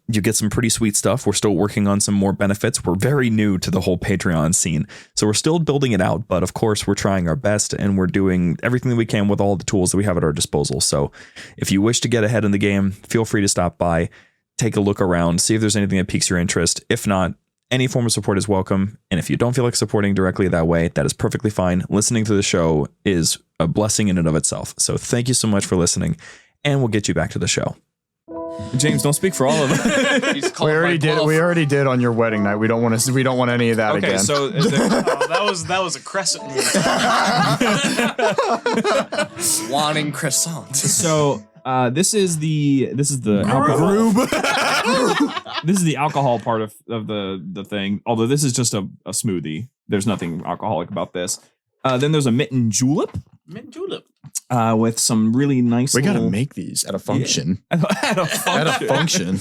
You get some pretty sweet stuff. We're still working on some more benefits. We're very new to the whole Patreon scene, so we're still building it out. But of course, we're trying our best, and we're doing everything that we can with all the tools that we have at our disposal. So if you wish to get ahead in the game, feel free to stop by. Take a look around, see if there's anything that piques your interest. If not, any form of support is welcome. And if you don't feel like supporting directly that way, that is perfectly fine. Listening to the show is a blessing in and of itself. So thank you so much for listening, and we'll get you back to the show. James, don't speak for all of us. We already did on your wedding night. We don't want any of that again. Okay, so that was a crescent move. Wanting croissants. So this is the alcohol. This is the alcohol part of the thing. Although this is just a smoothie. There's nothing alcoholic about this. Then there's a mitten julep. Mint julep. With some really nice. We gotta make these at a function. Yeah. At a function.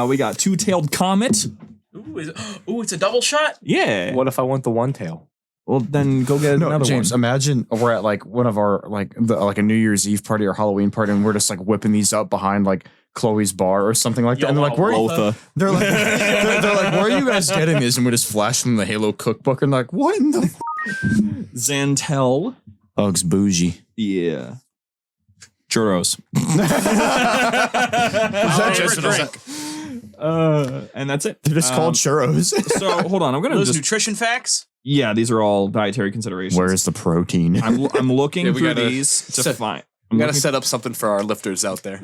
We got two-tailed comet. Ooh, it's a double shot. Yeah. What if I want the one tail? Well, then go get another James, one. imagine we're at like one of our like a New Year's Eve party or Halloween party, and we're just like whipping these up behind like Chloe's bar or something like that. And they're like, where are you? They're like, they're like, where are you guys getting these? And we just flash them the Halo cookbook and like, what in the Xantel. Hugs bougie. Yeah. Churros. Is that just a drink? And that's it. They're just called churros. So hold on, I'm gonna Those just nutrition facts. yeah. These are all dietary considerations. Where's the protein? I'm looking Yeah, we through gotta these to set- find. We gotta set up something for our lifters out there.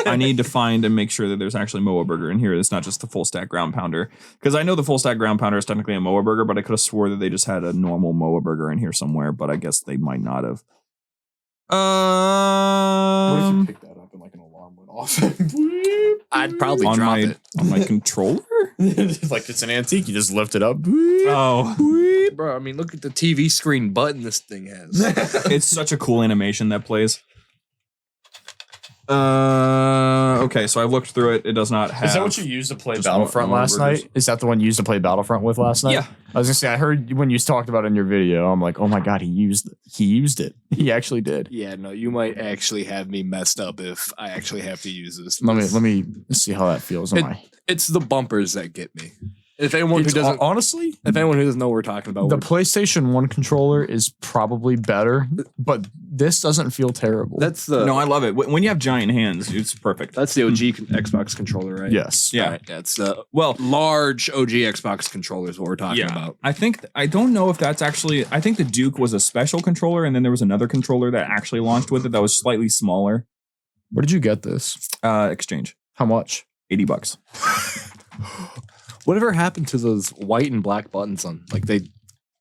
I need to find and make sure that there's actually Moa burger in here. It's not just the full stack ground pounder. Because I know the full stack ground pounder is technically a Moa burger, but I could have swore that they just had a normal Moa burger in here somewhere. But I guess they might not have. What if you picked that up and like an alarm went off? I'd probably on drop my it. on my controller. Like it's an antique. You just lift it up. Oh, Bro, I mean, look at the TV screen button this thing has. it's such a cool animation that plays. Okay, so I looked through it. It does not have. Is that what you used to play just Battlefront Moa last burgers. night? Is that the one you used to play Battlefront with last night? Yeah. I was gonna say I heard when you talked about it in your video. I'm like, oh my god, he used it. He actually did. Yeah, no, you might actually have me messed up if I actually have to use this. Let me see how that feels. It's the bumpers that get me. If anyone who It's doesn't, honestly, if anyone who doesn't know what we're talking about, the PlayStation 1 controller is probably better, but this doesn't feel terrible. that's the No, I love it. When you have giant hands, it's perfect. that's the OG Xbox controller, right? yes. Yeah. Right, that's the Well, large OG Xbox controller is what we're talking about. I don't know if that's actually. I think the Duke was a special controller, and then there was another controller that actually launched with it that was slightly smaller. Where did you get this? Exchange, How much? $80. Whatever happened to those white and black buttons on? Like they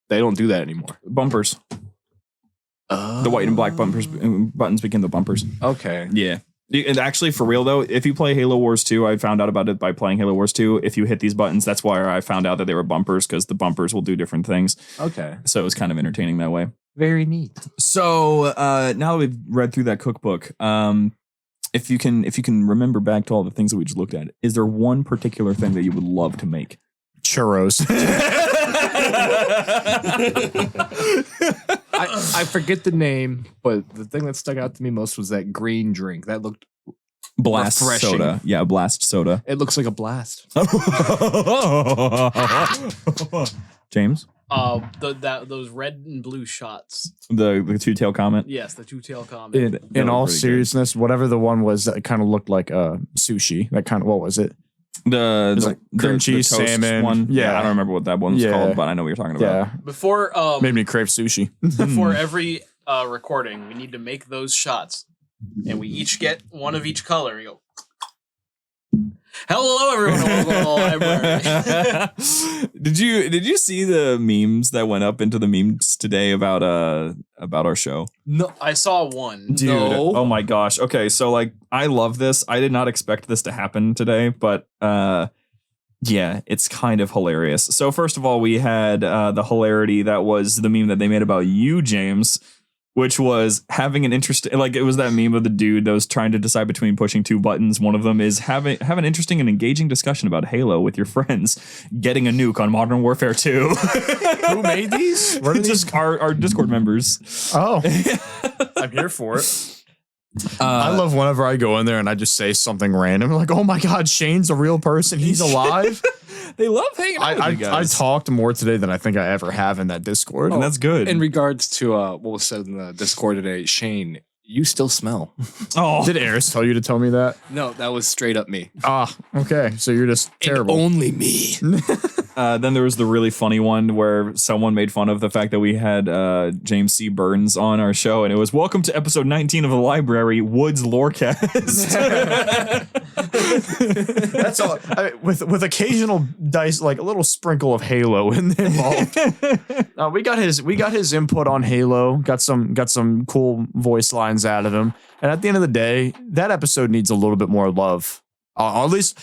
don't do that anymore. Bumpers. The white and black buttons became the bumpers. Okay. Yeah. And actually, for real though, if you play Halo Wars 2, I found out about it by playing Halo Wars 2. If you hit these buttons, that's why I found out that they were bumpers, because the bumpers will do different things. Okay. So it was kind of entertaining that way. Very neat. So now that we've read through that cookbook, if you can remember back to all the things that we just looked at, is there one particular thing that you would love to make? Churros. I forget the name, but the thing that stuck out to me most was that green drink. That looked Blast refreshing. soda. Yeah, blast soda. It looks like a blast. James? Those red and blue shots. The two-tail comment? Yes, the two-tail comment. In all pretty good. seriousness, whatever the one was that kind of looked like sushi. That kind of, what was it? The like cream cheese, toast salmon. one. Yeah. I don't remember what that one's Yeah. called, but I know what you're talking about. Yeah. Before Made me crave sushi. before every recording, we need to make those shots, and we each get one of each color. And you go, hello, everyone, and welcome to the library. Did you see the memes that went up into the memes today about our show? No, I saw one. Dude, No. oh my gosh. Okay, so like I love this. I did not expect this to happen today, but yeah, it's kind of hilarious. So first of all, we had the hilarity that was the meme that they made about you, James, which was having an interesting, like it was that meme of the dude that was trying to decide between pushing two buttons. One of them is have an interesting and engaging discussion about Halo with your friends, getting a nuke on Modern Warfare 2. Who made these? Where did Just our Discord members. Oh, I'm here for it. I love whenever I go in there and I just say something random. Like, oh my God, Shane's a real person. He's alive. They love hanging out with you I guys. talked more today than I think I ever have in that Discord. and that's good. In regards to what was said in the Discord today, Shane, you still smell. Oh, Did Eris tell you to tell me that? No, that was straight up me. Ah, okay. So you're just terrible. And only me. then there was the really funny one where someone made fun of the fact that we had James C. Burns on our show, and it was welcome to episode 19 of the Library, Woods Lorecast. That's all. With occasional dice, like a little sprinkle of Halo involved. We got his input on Halo. Got some cool voice lines out of him. And at the end of the day, that episode needs a little bit more love. At least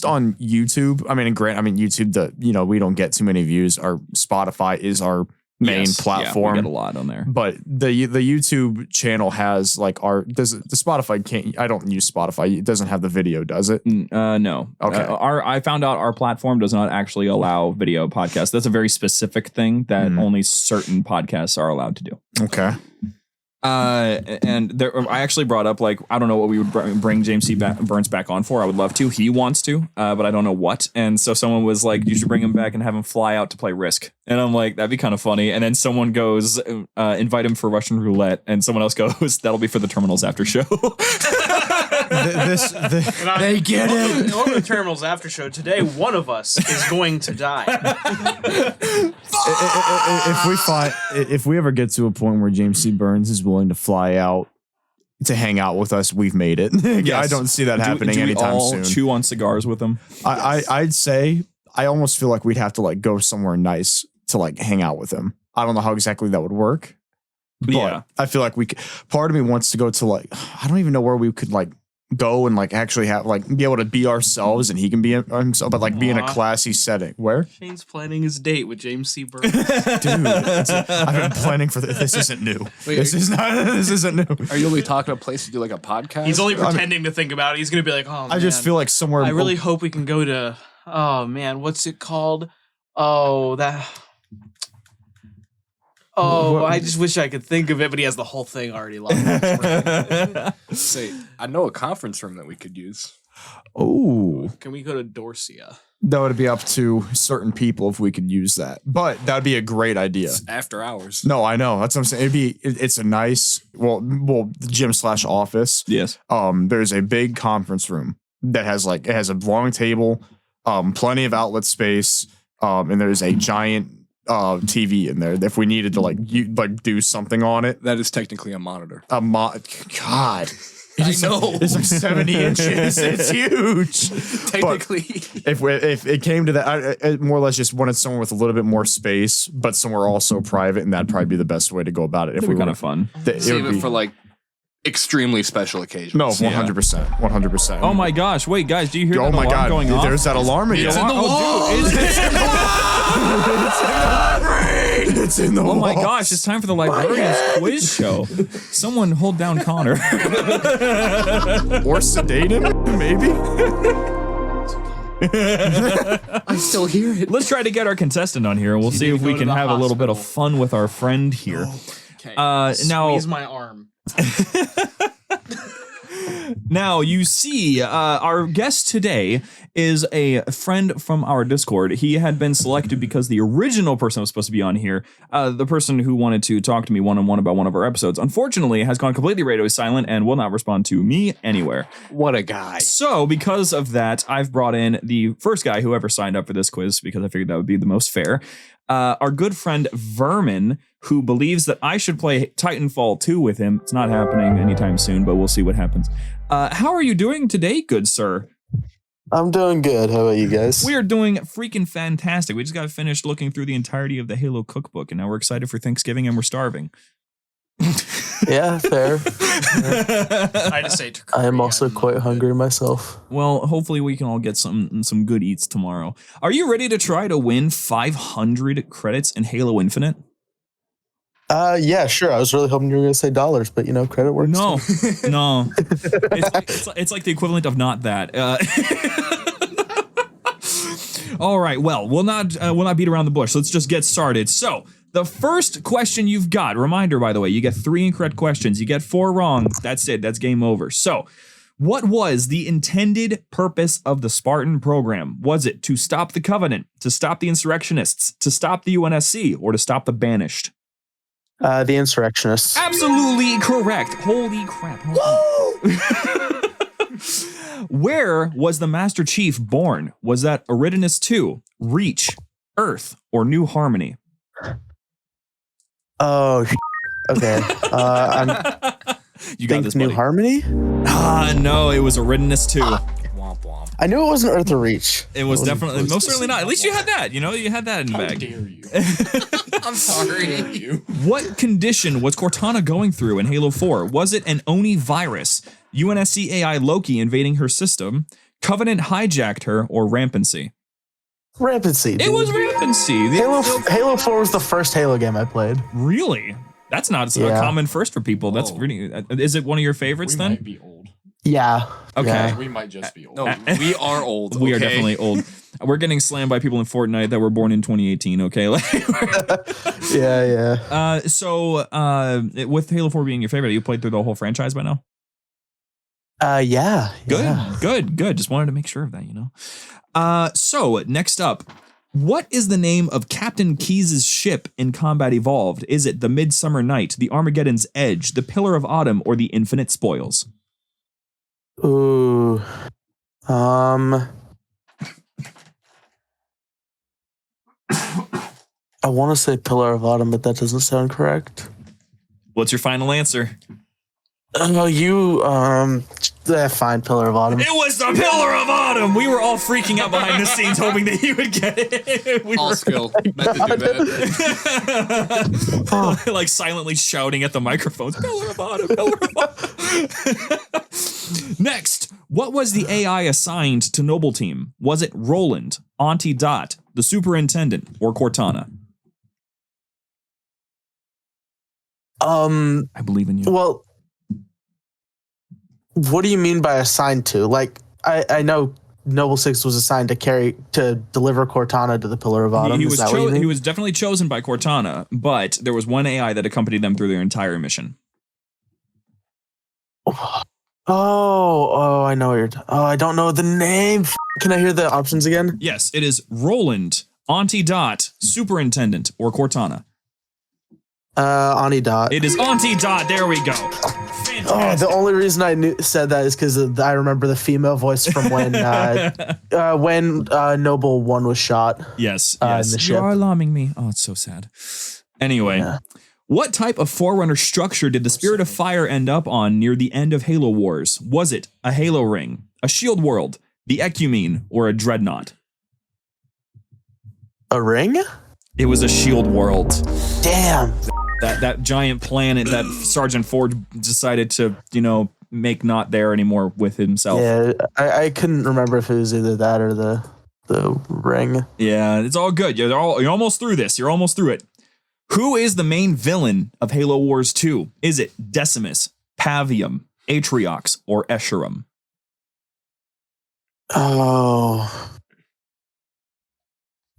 on YouTube. I mean, YouTube. We don't get too many views. Our Spotify is our main platform. Yeah, we get a lot on there. But the YouTube channel has like the Spotify can't. I don't use Spotify. It doesn't have the video, does it? No. Okay. I found out our platform does not actually allow video podcasts. That's a very specific thing that only certain podcasts are allowed to do. Okay. And I actually brought up, like, I don't know what we would bring James C. Burns back on for. I would love to. He wants to, but I don't know what. And so someone was like, you should bring him back and have him fly out to play Risk. And I'm like, that'd be kind of funny. And then someone goes, invite him for Russian roulette. And someone else goes, that'll be for the Terminals after show. They get it. On the Terminals after show today, one of us is going to die. If we ever get to a point where James C. Burns is willing to fly out to hang out with us, we've made it. Yes. I don't see that happening anytime soon. Chew on cigars with him. I'd say I almost feel like we'd have to like go somewhere nice to like hang out with him. I don't know how exactly that would work, but yeah. I feel like part of me wants to go to like, I don't even know where we could like go and like actually have like be able to be ourselves and he can be himself, but like be in a classy setting. Where Shane's planning his date with James C. Burns. Dude, I've been planning for this. This isn't new. This isn't new. Are you only talking a place to do like a podcast? He's only pretending to think about it. He's gonna be like, oh, I just feel like somewhere. I really hope we can go to. Oh man, what's it called? Oh, that. Oh, I just wish I could think of it, but he has the whole thing already locked. Say, I know a conference room that we could use. Oh, can we go to Dorsia? That would be up to certain people if we could use that, but that'd be a great idea. It's after hours. No, I know. That's what I'm saying. It's a nice, well, gym/office. Yes. There's a big conference room that has it has a long table, plenty of outlet space, and there's a giant TV in there if we needed to do something on it. That is technically a monitor. God. I know. It's like 70 inches. It's huge. Technically. But if it came to that, I more or less just wanted somewhere with a little bit more space, but somewhere also private, and that'd probably be the best way to go about it. If we kind of fun. Save it for like extremely special occasions. No, 100%. 100%. Oh my gosh. Wait, guys, do you hear that alarm going off? There's that alarm again. It's in the wall. It's in the wall. Oh my gosh, it's time for the Librarian's quiz show. Someone hold down Connor. Or sedate him, maybe? I still hear it. Let's try to get our contestant on here. We'll see if we can have a little bit of fun with our friend here. Okay. Now, squeeze my arm. Now, you see, our guest today is a friend from our Discord. He had been selected because the original person was supposed to be on here, the person who wanted to talk to me one-on-one about one of our episodes, unfortunately has gone completely radio silent and will not respond to me anywhere. What a guy. So, because of that, I've brought in the first guy who ever signed up for this quiz because I figured that would be the most fair. Our good friend Vermin, who believes that I should play Titanfall 2 with him. It's not happening anytime soon, but we'll see what happens. How are you doing today, good sir? I'm doing good. How about you guys? We are doing freaking fantastic. We just got finished looking through the entirety of the Halo Cookbook, and now we're excited for Thanksgiving, and we're starving. Yeah, fair. I just say I am also quite hungry myself. Well, hopefully we can all get some good eats tomorrow. Are you ready to try to win 500 credits in Halo Infinite? Yeah, sure. I was really hoping you were going to say dollars, but credit works. No. It's like the equivalent of not that. All right. Well, we'll not beat around the bush. Let's just get started. So, the first question you've got, reminder, by the way, you get 3 incorrect questions. You get 4 wrong. That's it. That's game over. So, what was the intended purpose of the Spartan program? Was it to stop the Covenant, to stop the insurrectionists, to stop the UNSC, or to stop the Banished? The insurrectionists. Absolutely correct. Holy crap. Where was the Master Chief born? Was that Eridanus 2, Reach, Earth, or New Harmony? Oh, okay. You got this, New buddy. Harmony? No, it was Eridanus 2. Womp womp. I knew it wasn't Earth or Reach. It was definitely, most certainly not. At least you had that. You had that in the bag. How dare you? I'm sorry. What condition was Cortana going through in Halo 4? Was it an Oni virus, UNSC AI Loki invading her system, Covenant hijacked her, or rampancy? Rampancy. It was rampancy. Halo 4 was the first Halo game I played. Really? That's not a common first for people. That's really. Is it one of your favorites then? Be old. Yeah. Okay. Yeah. We might just be old. No, we are old. We are definitely old. We're getting slammed by people in Fortnite that were born in 2018. Okay. Yeah. With Halo 4 being your favorite, you played through the whole franchise by now? Yeah. Good. Just wanted to make sure of that, you know. So next up, what is the name of Captain Keyes' ship in Combat Evolved? Is it the Midsummer Night, the Armageddon's Edge, the Pillar of Autumn, or the Infinite Spoils? Ooh. I want to say Pillar of Autumn, but that doesn't sound correct. What's your final answer? Fine, Pillar of Autumn. It was the Pillar of Autumn. We were all freaking out behind the scenes, hoping that you would get it. All skill. Meant to do that. Like silently shouting at the microphones. Pillar of Autumn. Pillar of Autumn. Next, what was the AI assigned to Noble Team? Was it Roland, Auntie Dot, the Superintendent, or Cortana? I believe in you. Well, what do you mean by assigned to? Like, I know Noble Six was assigned to deliver Cortana to the Pillar of Autumn. He was definitely chosen by Cortana, but there was one AI that accompanied them through their entire mission. Oh, I know what you're. I don't know the name. Can I hear the options again? Yes, it is Roland, Auntie Dot, Superintendent, or Cortana. Auntie Dot. It is Auntie Dot. There we go. Fantastic. Oh, the only reason I said that is because I remember the female voice from when Noble 1 was shot. Yes. In the ship. You are alarming me. Oh, it's so sad. Anyway, what type of Forerunner structure did the Spirit of Fire end up on near the end of Halo Wars? Was it a Halo Ring, a Shield World, the Ecumene, or a Dreadnought? A ring? It was a Shield World. Damn. That giant planet that Sergeant Ford decided to, make not there anymore with himself. Yeah, I couldn't remember if it was either that or the ring. Yeah, it's all good. You're almost through this. You're almost through it. Who is the main villain of Halo Wars 2? Is it Decimus, Pavium, Atriox, or Escharum? Oh.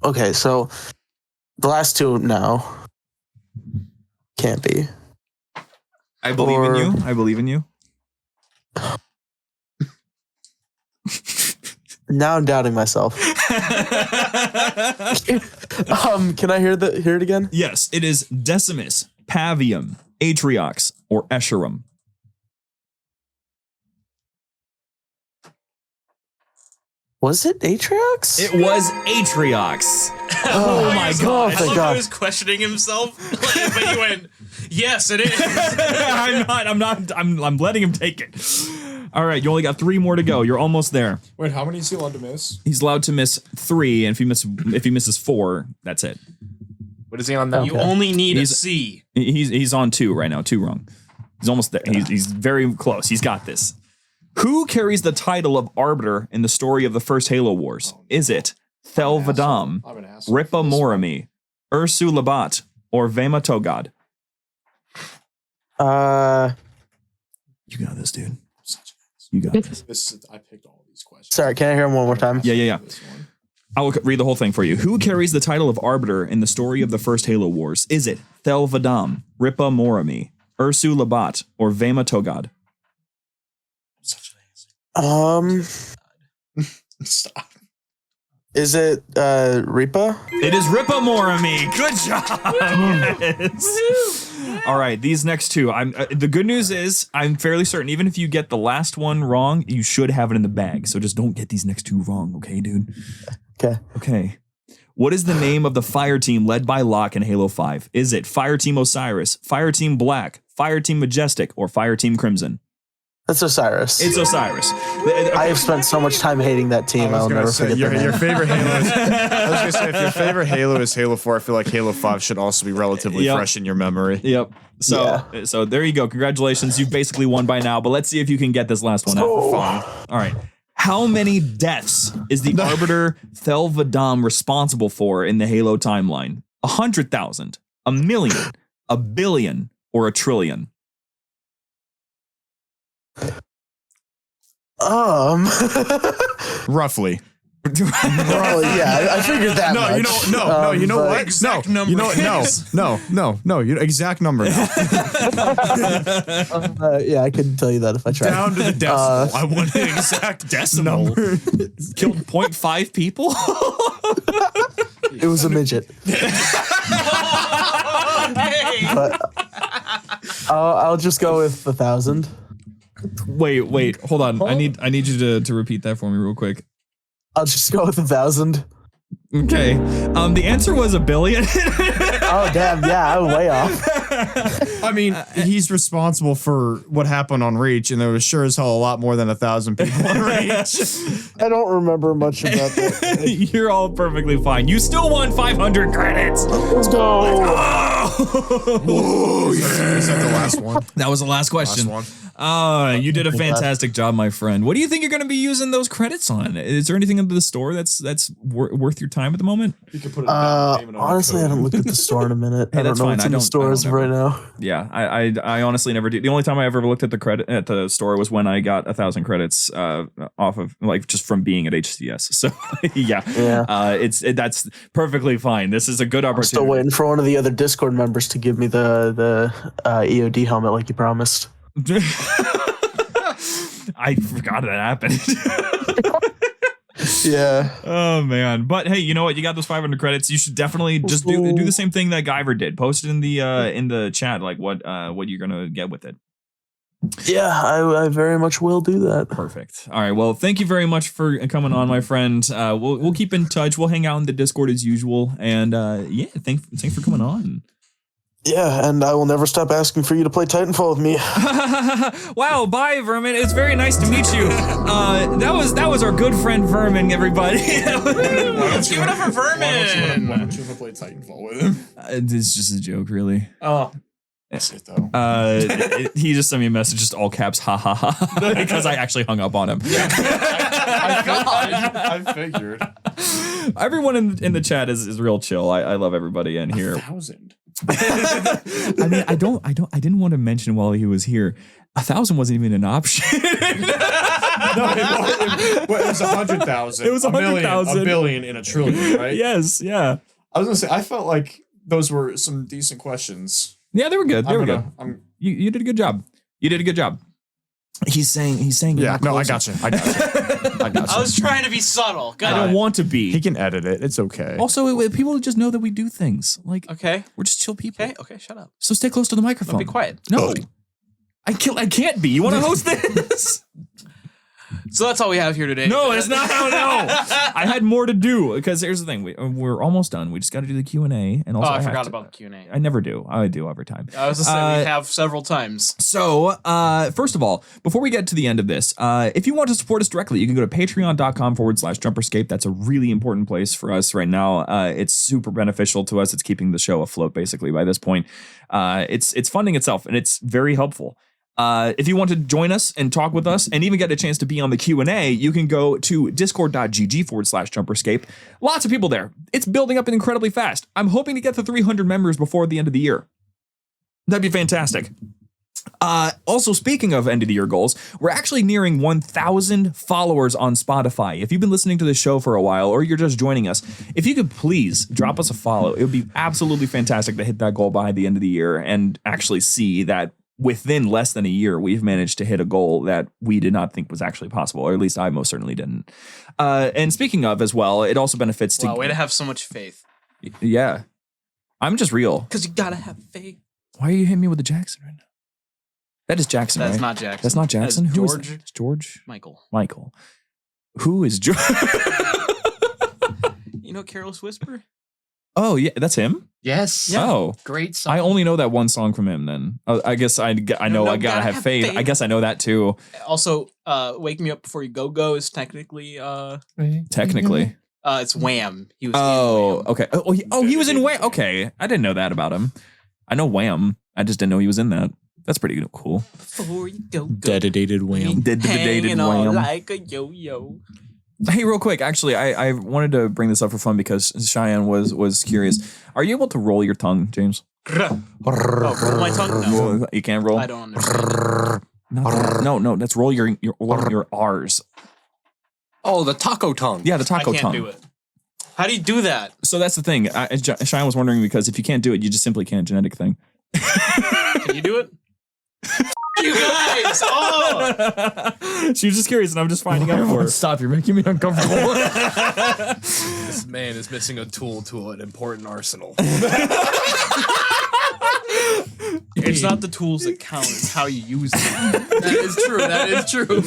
Okay, so the last two, no. Can't be. I believe in you. I believe in you. Now I'm doubting myself. Can I hear it again? Yes, it is Decimus, Pavium, Atriox, or Escharum. Was it Atriox? It was Atriox. Oh my god! I love how he was questioning himself, but he went, "Yes, it is." I'm letting him take it. All right, you only got 3 more to go. You're almost there. Wait, how many is he allowed to miss? He's allowed to miss 3, and if he misses 4, that's it. What is he on now? You only need a C. He's on 2 right now. 2 wrong. He's almost there. He's very close. He's got this. Who carries the title of Arbiter in the story of the first Halo Wars? Is it Thel Vadam, Ripa Morami, Ursu Labat, or Vema Togad? You got this, dude. You got this. I picked all of these questions. Sorry, can I hear him one more time? Yeah. I will read the whole thing for you. Who carries the title of Arbiter in the story of the first Halo Wars? Is it Thel Vadam, Ripa Morami, Ursu Labat, or Vema Togad? Stop. Is it Ripa? It is Ripa Morami. Good job. Yes. All right, these next 2. The good news is I'm fairly certain even if you get the last one wrong, you should have it in the bag. So just don't get these next 2 wrong, okay, dude? Okay. What is the name of the fire team led by Locke in Halo 5? Is it Fire Team Osiris, Fire Team Black, Fire Team Majestic, or Fire Team Crimson? That's Osiris. It's Osiris. I have spent so much time hating that team. I'll never forget your that. favorite Halo is, I was going to say, if your favorite Halo is Halo 4, I feel like Halo 5 should also be relatively fresh in your memory. Yep. So there you go. Congratulations. You've basically won by now, but let's see if you can get this last one out for fun. All right. How many deaths is the Arbiter Thel Vadam responsible for in the Halo timeline? 100,000, 1,000,000, 1,000,000,000, or 1,000,000,000,000? Roughly. Well, yeah, I figured that. No, much. you know what? Exact No, number. you know what? No. You know, exact number now. Yeah, I couldn't tell you that if I tried. Down to the decimal. I want an exact decimal. Killed 0.5 people? It was a midget. But I'll just go with 1,000. Wait, hold on. I need you to repeat that for me real quick. I'll just go with 1,000. Okay. The answer was 1 billion. Oh damn! Yeah, I'm way off. I mean, he's responsible for what happened on Reach, and there was sure as hell a lot more than 1,000 people on Reach. I don't remember much about that. You're all perfectly fine. You still won 500 credits. Let's go. Oh, Is that the last one? that was the last question. You did a fantastic job, my friend. What do you think you're going to be using those credits on? Is there anything in the store that's worth your time at the moment? You could put it down. Honestly, I haven't looked at the store in a minute. Hey, I don't that's know fine. what's in the store as of right now. Yeah, I honestly never did. The only time I ever looked at the store was when I got 1,000 credits off of just from being at HCS. So yeah, that's perfectly fine. This is a good opportunity. Still waiting for one of the other Discord members to give me the EOD helmet like you promised. I forgot that happened. Yeah. Oh man, but hey, you know what? You got those 500 credits. You should definitely just do the same thing that Guyver did. Post it in the chat, like what you're gonna get with it. Yeah, I very much will do that. Perfect. All right. Well, thank you very much for coming on, my friend. We'll keep in touch. We'll hang out in the Discord as usual. And yeah, thanks for coming on. Yeah, and I will never stop asking for you to play Titanfall with me. Wow, bye, Vermin. It's very nice to meet you. That was our good friend Vermin, everybody. Let's give it up for Vermin. Why don't you want to play Titanfall with him? It's just a joke, really. Oh, That's it, though. He just sent me a message, just all caps, ha ha ha, because I actually hung up on him. I figured. Everyone in the chat is real chill. I love everybody in here. 1,000. I mean, I didn't want to mention while he was here, 1,000 wasn't even an option. No, it was 100,000. It was 100,000. A billion in a trillion, right? Yes, yeah. I was gonna say, I felt like those were some decent questions. Yeah, they were good. They were good. I'm You did a good job. You did a good job. He's saying. Yeah, no, I got you. I I was trying to be subtle. I don't want to be. He can edit it. It's okay. Also, people just know that we do things. Like, Okay. we're just chill people. Okay, shut up. So stay close to the microphone. Don't be quiet. No. I can't be. You want to host this? So that's all we have here today. No, it's not. No. I had more to do because here's the thing. We're almost done. We just got to do the Q&A. And also I have forgot to- about the Q&A. I never do. I do every time. I was gonna say we have several times. So, first of all, before we get to the end of this, if you want to support us directly, you can go to patreon.com/JumperScape. That's a really important place for us right now. It's super beneficial to us. It's keeping the show afloat, basically, by this point. It's funding itself, and it's very helpful. If you want to join us and talk with us and even get a chance to be on the Q&A, you can go to discord.gg/JumperScape. Lots of people there. It's building up incredibly fast. I'm hoping to get to 300 members before the end of the year. That'd be fantastic. Also, speaking of end of the year goals, we're actually nearing 1,000 followers on Spotify. If you've been listening to the show for a while or you're just joining us, if you could please drop us a follow, it would be absolutely fantastic to hit that goal by the end of the year and actually see that within less than a year, we've managed to hit a goal that we did not think was actually possible, or at least I most certainly didn't. And speaking of as well, it also benefits to... Wow, way to have so much faith. Yeah. I'm just real. Because you gotta have faith. Why are you hitting me with the Jackson right now? That is Jackson, That's right? not Jackson. That's not Jackson? That's Who is George. that? It's George? Michael. Who is George? You know Careless Whisper? Oh, yeah, that's him? Yes. Yeah. Oh. Great song. I only know that one song from him then. I guess I know no, I gotta have faith. I guess I know that too. Also, Wake Me Up Before You Go is technically Technically. it's Wham. He was in Oh, Wham. okay. He was in Wham. Okay. I didn't know that about him. I know Wham. I just didn't know he was in that. That's pretty cool. Before you go. Dedicated Wham. Dedicated Hanging on Wham. like a yo-yo. Hey, real quick, actually, I wanted to bring this up for fun because Cheyenne was curious. Are you able to roll your tongue, James? Oh, roll my tongue? No. You can't roll? I don't understand. No, that's roll your R's. Oh, the taco tongue. Yeah, the I taco can't tongue. do it. How do you do that? So that's the thing. Cheyenne was wondering because if you can't do it, you just simply can't. Genetic thing. Can you do it? You guys! Oh! She was just curious, and I'm just finding out for her. Stop! You're making me uncomfortable. This man is missing a tool to an important arsenal. It's not the tools that count, it's how you use them. That is true. That is true.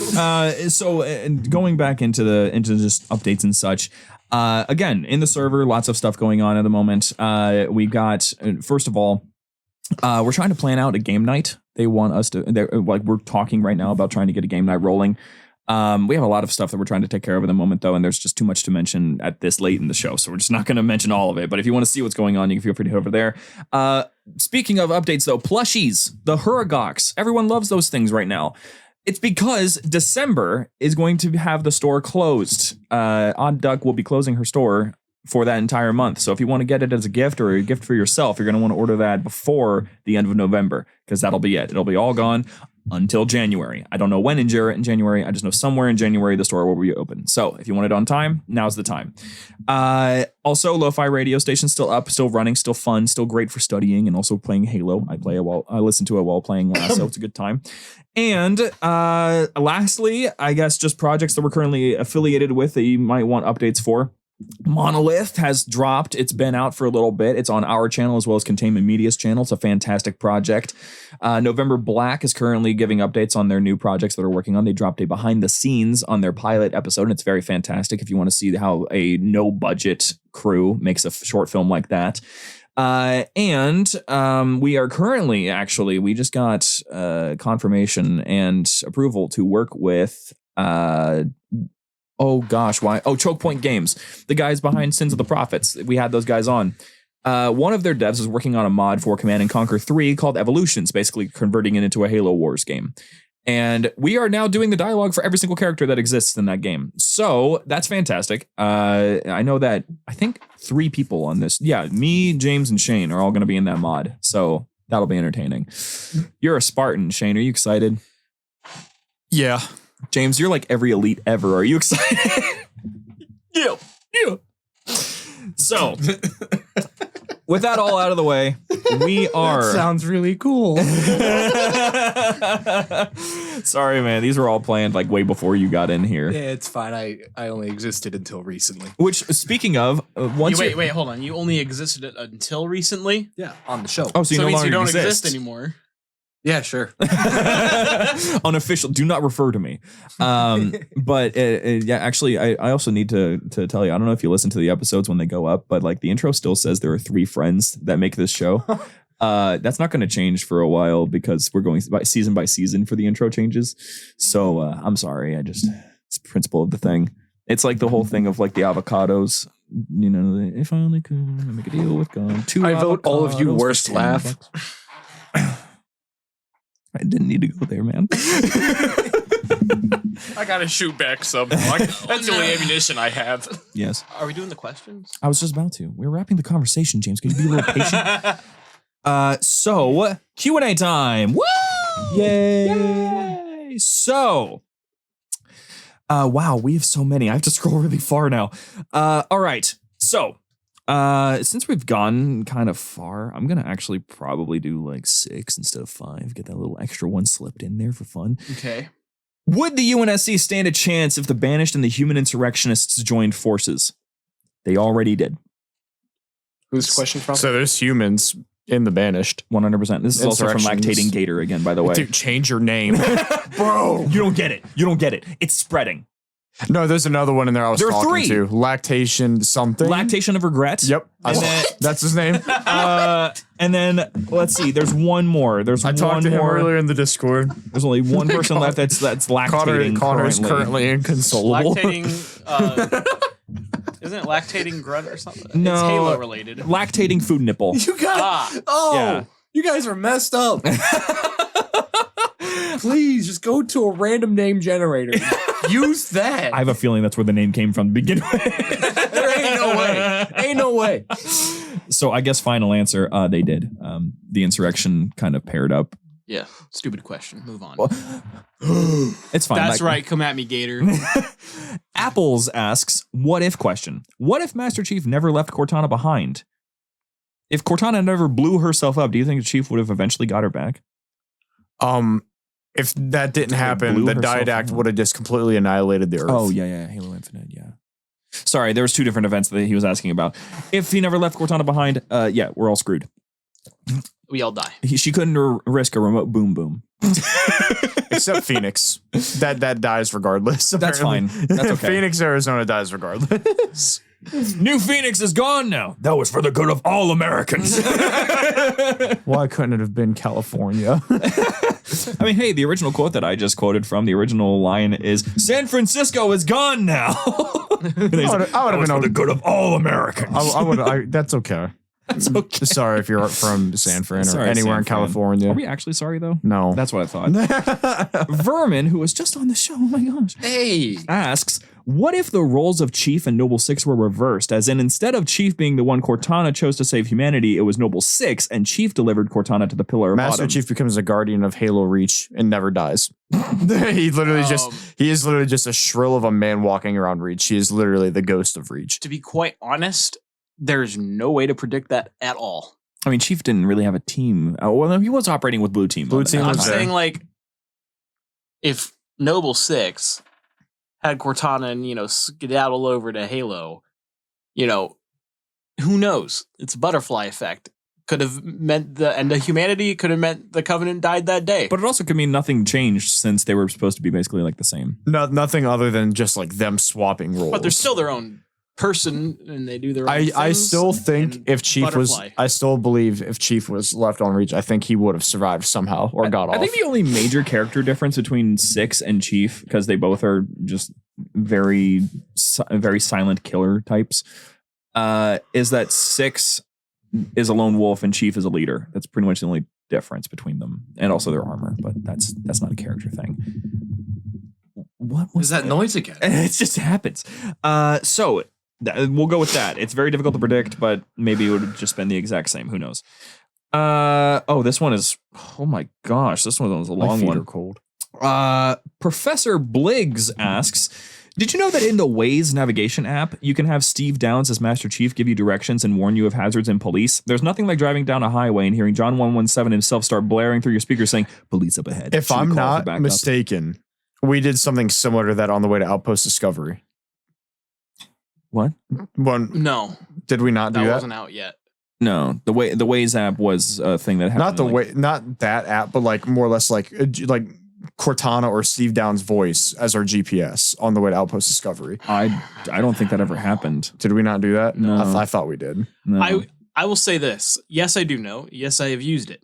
So going back into just updates and such. Again, in the server, lots of stuff going on at the moment. We got first of all, we're trying to plan out a game night. They want us to. We're talking right now about trying to get a game night rolling. We have a lot of stuff that we're trying to take care of at the moment, though, and there's just too much to mention at this late in the show, so we're just not going to mention all of it. But if you want to see what's going on, you can feel free to head over there. Speaking of updates, though, plushies, the Huragox, everyone loves those things right now. It's because December is going to have the store closed. Odd Duck will be closing her store for that entire month. So if you want to get it as a gift or a gift for yourself, you're going to want to order that before the end of November, because that'll be it. It'll be all gone until January. I don't know when in January. I just know somewhere in January the store will be open. So if you want it on time, now's the time. Also, Lo-Fi radio station still up, still running, still fun, still great for studying and also playing Halo. I listen to it while playing so it's a good time. And lastly, I guess just projects that we're currently affiliated with that you might want updates for. Monolith has dropped. It's been out for a little bit. It's on our channel as well as Containment Media's channel. It's a fantastic project. November Black is currently giving updates on their new projects that they're working on. They dropped a behind the scenes on their pilot episode, and it's very fantastic if you want to see how a no budget crew makes a short film like that. And we are currently we just got confirmation and approval to work with Choke Point Games, the guys behind Sins of the Prophets. We had those guys on. One of their devs is working on a mod for Command & Conquer 3 called Evolutions, basically converting it into a Halo Wars game. And we are now doing the dialogue for every single character that exists in that game. So that's fantastic. I know that I think 3 people on this. Yeah, me, James, and Shane are all going to be in that mod. So that'll be entertaining. You're a Spartan, Shane. Are you excited? Yeah. James, you're like every elite ever. Are you excited? Yeah. So, with that all out of the way, we are... That sounds really cool. Sorry, man. These were all planned like way before you got in here. Yeah, it's fine. I only existed until recently. Which, speaking of, wait, hold on. You only existed until recently? Yeah, on the show. Oh, so you no means longer you don't exist anymore. Yeah, sure. Unofficial. Do not refer to me. But yeah, actually, I also need to tell you. I don't know if you listen to the episodes when they go up, but like the intro still says there are 3 friends that make this show. That's not going to change for a while because we're going by season for the intro changes. So I'm sorry. It's the principle of the thing. It's like the whole thing of like the avocados. You know, if I only could make a deal with God. 2 I vote all of you avocados worst for laugh. $10. I didn't need to go there, man. I gotta shoot back some. That's the only ammunition I have. Yes. Are we doing the questions? I was just about to. We're wrapping the conversation, James. Could you be a little patient? So Q&A time. Woo! Yay! So, wow, we have so many. I have to scroll really far now. All right. So, since we've gone kind of far, I'm gonna actually probably do like 6 instead of 5. Get that little extra one slipped in there for fun. Okay. Would the UNSC stand a chance if the Banished and the human insurrectionists joined forces? They already did. Who's the question from? So there's humans in the Banished. 100%. This is also from Insurrections. Lactating Gator again, by the way. Dude, change your name. Bro. You don't get it. It's spreading. No, there's another one in there I was There are talking 3. to. Lactation something. Lactation of Regret. Yep. And then, That's his name. and then let's see. There's one more. There's I one talked to him more. earlier in the Discord. There's only one person left that's lactating. Connor is currently inconsolable. Lactating, isn't it lactating grunt or something? No. It's Halo related. Lactating food nipple. You got. Yeah. You guys are messed up. Please just go to a random name generator. Use that. I have a feeling that's where the name came from to begin with. There ain't no way. Ain't no way. So I guess final answer, they did. The insurrection kind of paired up. Yeah. Stupid question. Move on. It's fine. That's right. Come at me, Gator. Apples asks, what if question? What if Master Chief never left Cortana behind? If Cortana never blew herself up, do you think the Chief would have eventually got her back? If that didn't happen, blew the herself Didact up. would have just completely annihilated the Earth. Oh, yeah. Halo Infinite, yeah. Sorry, there was 2 different events that he was asking about. If he never left Cortana behind, yeah, we're all screwed. We all die. She couldn't risk a remote boom boom. Except Phoenix. That dies regardless. That's apparently. fine. That's okay. Phoenix, Arizona dies regardless. New Phoenix is gone now. That was for the good of all Americans. Why couldn't it have been California? I mean, hey, the original quote that I just quoted from the original line is San Francisco is gone now. I would have been for the good of all Americans. That's okay. That's okay. Sorry if you're from San Fran or Sorry, anywhere San in Fran. California. Are we actually sorry though? No. That's what I thought. Vermin, who was just on the show, oh my gosh, Hey. asks, what if the roles of Chief and Noble Six were reversed? As in, instead of Chief being the one Cortana chose to save humanity, it was Noble Six, and Chief delivered Cortana to the Pillar of Master Autumn. Chief becomes a guardian of Halo Reach and never dies. he is literally just a shrill of a man walking around Reach. He is literally the ghost of Reach. To be quite honest, there's no way to predict that at all. I mean, Chief didn't really have a team. Well, he was operating with Blue Team. Blue Team I'm was there. saying, like, if Noble Six had Cortana and, skedaddle over to Halo, who knows? It's a butterfly effect. Could have meant the end of humanity, could have meant the Covenant died that day. But it also could mean nothing changed since they were supposed to be basically like the same. No, nothing other than just like them swapping roles. But they're still their own person and they do their own I things, still think and if Chief Butterfly. I still believe if Chief was left on Reach, I think he would have survived somehow or got off. I think the only major character difference between Six and Chief, because they both are just very silent killer types, is that Six is a lone wolf and Chief is a leader. That's pretty much the only difference between them, and also their armor. But that's not a character thing. What was that noise again? It just happens. So we'll go with that. It's very difficult to predict, but maybe it would have just been the exact same. Who knows? This one is. Oh my gosh, this one was a long one. Are cold. Professor Bliggs asks, did you know that in the Waze navigation app, you can have Steve Downs as Master Chief give you directions and warn you of hazards and police? There's nothing like driving down a highway and hearing John 117 himself start blaring through your speakers saying, police up ahead. If Should we I'm call for not backup? mistaken, we did something similar to that on the way to Outpost Discovery. What? No, Did we not do that that? wasn't out yet. No, the Waze app was a thing that happened. Not that app, but like more or less like Cortana or Steve Downs' voice as our GPS on the way to Outpost Discovery. I don't think that ever happened. Did we not do that? No. I thought we did. No. I will say this. Yes, I do know. Yes, I have used it.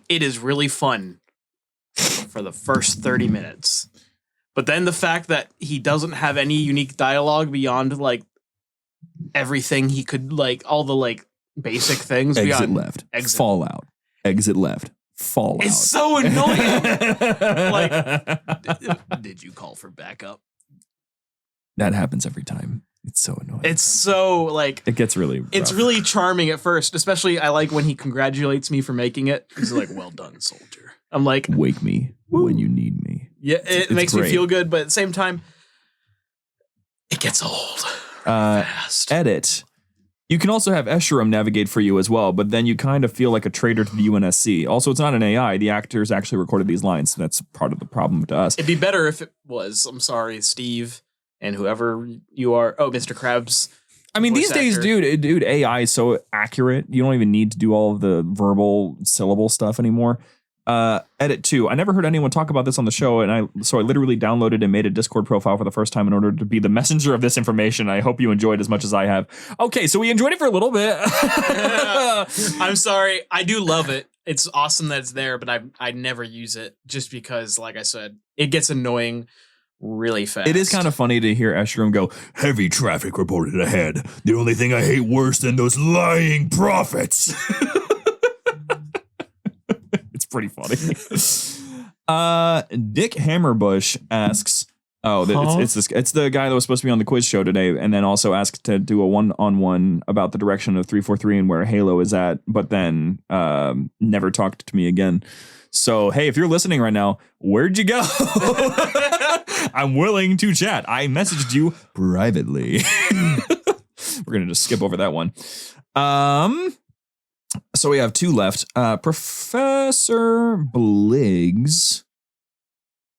It is really fun for the first 30 minutes. But then the fact that he doesn't have any unique dialogue beyond like everything he could, like all the like basic things Exit beyond left. exit. Fallout. Exit left. Fallout. It's so annoying. Did you call for backup? That happens every time. It's so annoying. It's so like It gets really rough. it's really charming at first, especially I like when he congratulates me for making it. He's like, "Well done, soldier." I'm like, wake me when you need me. yeah, it It's makes me great. feel good, but at the same time, it gets old fast. Edit. You can also have Escherum navigate for you as well, but then you kind of feel like a traitor to the UNSC. Also, it's not an AI. The actors actually recorded these lines, so that's part of the problem to us. It'd be better if it was. I'm sorry, Steve, and whoever you are. Oh, Mr. Krabs. I mean, voice these days, actor. dude, AI is so accurate. You don't even need to do all of the verbal syllable stuff anymore. Edit 2. I never heard anyone talk about this on the show, and I literally downloaded and made a Discord profile for the first time in order to be the messenger of this information. I hope you enjoyed as much as I have. Okay, so we enjoyed it for a little bit. I'm sorry. I do love it. It's awesome that it's there, but I never use it just because, like I said, it gets annoying really fast. It is kind of funny to hear Escherum go, heavy traffic reported ahead. The only thing I hate worse than those lying prophets. It's pretty funny. Dick Hammerbush asks, it's the guy that was supposed to be on the quiz show today, and then also asked to do a one-on-one about the direction of 343 and where Halo is at, but then never talked to me again. So, hey, if you're listening right now, where'd you go? I'm willing to chat. I messaged you privately. We're gonna just skip over that one. So we have two left. Professor Bliggs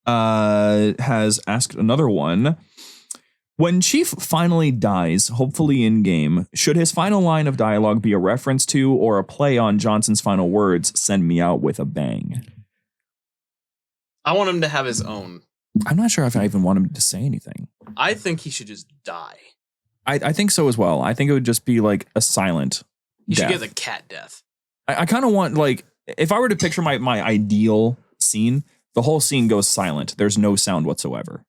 has asked another one. When Chief finally dies, hopefully in game, should his final line of dialogue be a reference to or a play on Johnson's final words, "Send me out with a bang"? I want him to have his own. I'm not sure if I even want him to say anything. I think he should just die. I think so as well. I think it would just be like a silent He death. should get the cat death. I kind of want, like, if I were to picture my ideal scene, the whole scene goes silent. There's no sound whatsoever.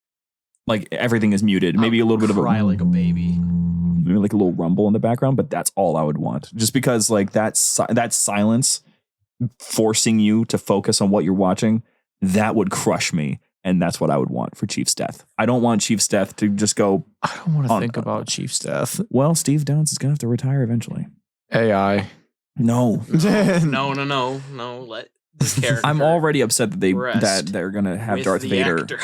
Like, everything is muted. Maybe a little bit of a cry like a baby. Maybe like a little rumble in the background, but that's all I would want. Just because, like, that silence forcing you to focus on what you're watching, that would crush me. And that's what I would want for Chief's death. I don't want Chief's death to just go. I don't want to think about Chief's death. Well, Steve Downs is going to have to retire eventually. AI. No. No. Let this character. I'm already upset that rest they're going to have with Darth the Vader actor.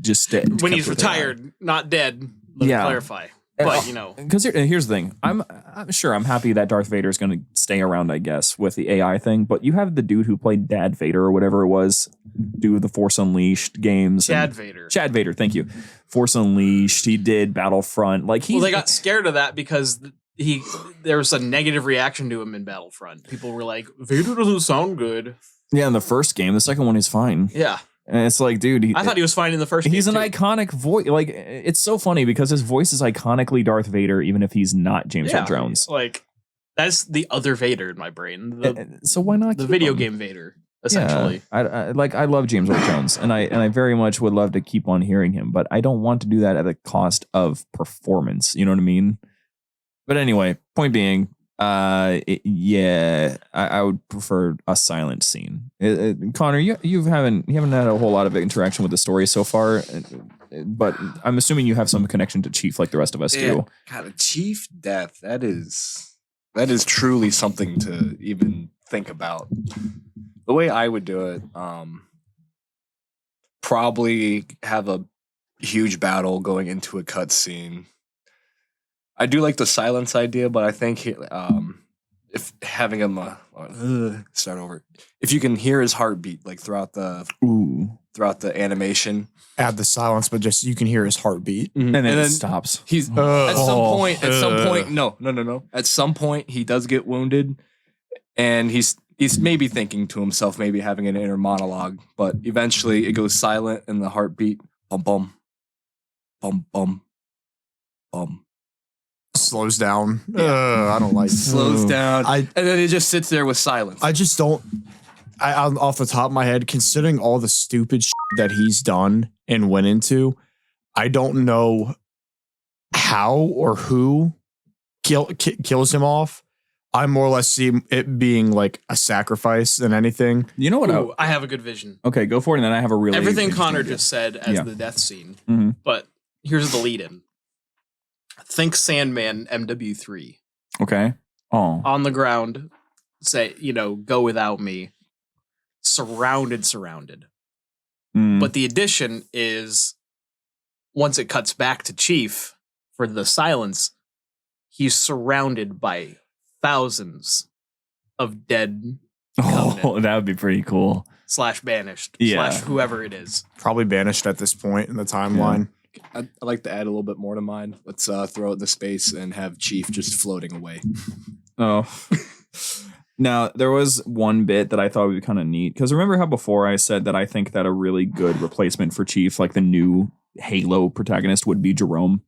just stay. When he's retired, not dead. Let me clarify. But, you know. Because here's the thing. I'm sure I'm happy that Darth Vader is going to stay around, I guess, with the AI thing. But you have the dude who played Dad Vader or whatever it was, do the Force Unleashed games. Chad Vader, thank you. Force Unleashed. He did Battlefront. Like they got scared of that because there was a negative reaction to him in Battlefront. People were like, Vader doesn't sound good. Yeah, in the first game. The second one is fine. Yeah. And it's like, dude, I thought he was fine in the first game. He's an iconic voice. Like, it's so funny because his voice is iconically Darth Vader, even if he's not James Earl Jones. Like, that's the other Vader in my brain. So why not the keep video him? game Vader, essentially? Yeah, I love James Earl Jones, and I very much would love to keep on hearing him, but I don't want to do that at the cost of performance. You know what I mean? But anyway, point being, I would prefer a silent scene. Connor, you haven't had a whole lot of interaction with the story so far, but I'm assuming you have some connection to Chief like the rest of us do. God, a Chief death, that is truly something to even think about. The way I would do it, probably have a huge battle going into a cutscene. I do like the silence idea, but I think if having him start over, if you can hear his heartbeat like throughout the animation, add the silence, but just you can hear his heartbeat, and then it stops. He's at some point. No. At some point, he does get wounded, and he's maybe thinking to himself, maybe having an inner monologue, but eventually it goes silent, and the heartbeat bum bum bum bum bum. Slows down. I don't like slows down. And then it just sits there with silence. I just don't. Off the top of my head, considering all the stupid shit that he's done and went into, I don't know how or who kills him off. I more or less see it being like a sacrifice than anything. You know what? Ooh, I have a good vision. Okay, go for it, and then I have a really everything Connor just said as the death scene. Mm-hmm. But here's the lead-in. Think Sandman MW3. Okay. Oh. On the ground, say, go without me. Surrounded. Mm. But the addition is once it cuts back to Chief for the silence, he's surrounded by thousands of dead Oh, that would be pretty cool. / banished. Yeah. / whoever it is. Probably banished at this point in the timeline. I'd like to add a little bit more to mine. Let's throw it in the space and have Chief just floating away. Oh. Now, there was one bit that I thought would be kind of neat. Because remember how before I said that I think that a really good replacement for Chief, like the new Halo protagonist, would be Jerome?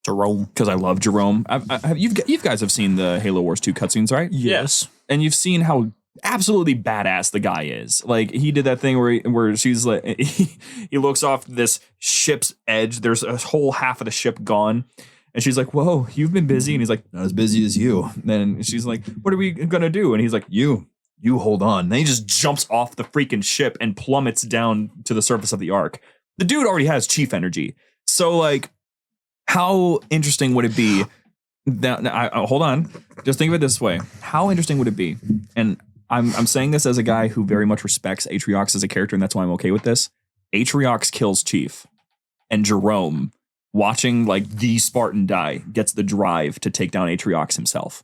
Because I love Jerome. You guys have seen the Halo Wars 2 cutscenes, right? Yes. And you've seen how absolutely badass the guy is. Like, he did that thing where she's like, he looks off this ship's edge. There's a whole half of the ship gone. And she's like, whoa, you've been busy. And he's like, not as busy as you. Then she's like, what are we going to do? And he's like, you hold on. Then he just jumps off the freaking ship and plummets down to the surface of the Ark. The dude already has Chief energy. So, like, how interesting would it be? Hold on. Just think of it this way. How interesting would it be? And I'm saying this as a guy who very much respects Atriox as a character, and that's why I'm okay with this. Atriox kills Chief, and Jerome, watching like the Spartan die, gets the drive to take down Atriox himself.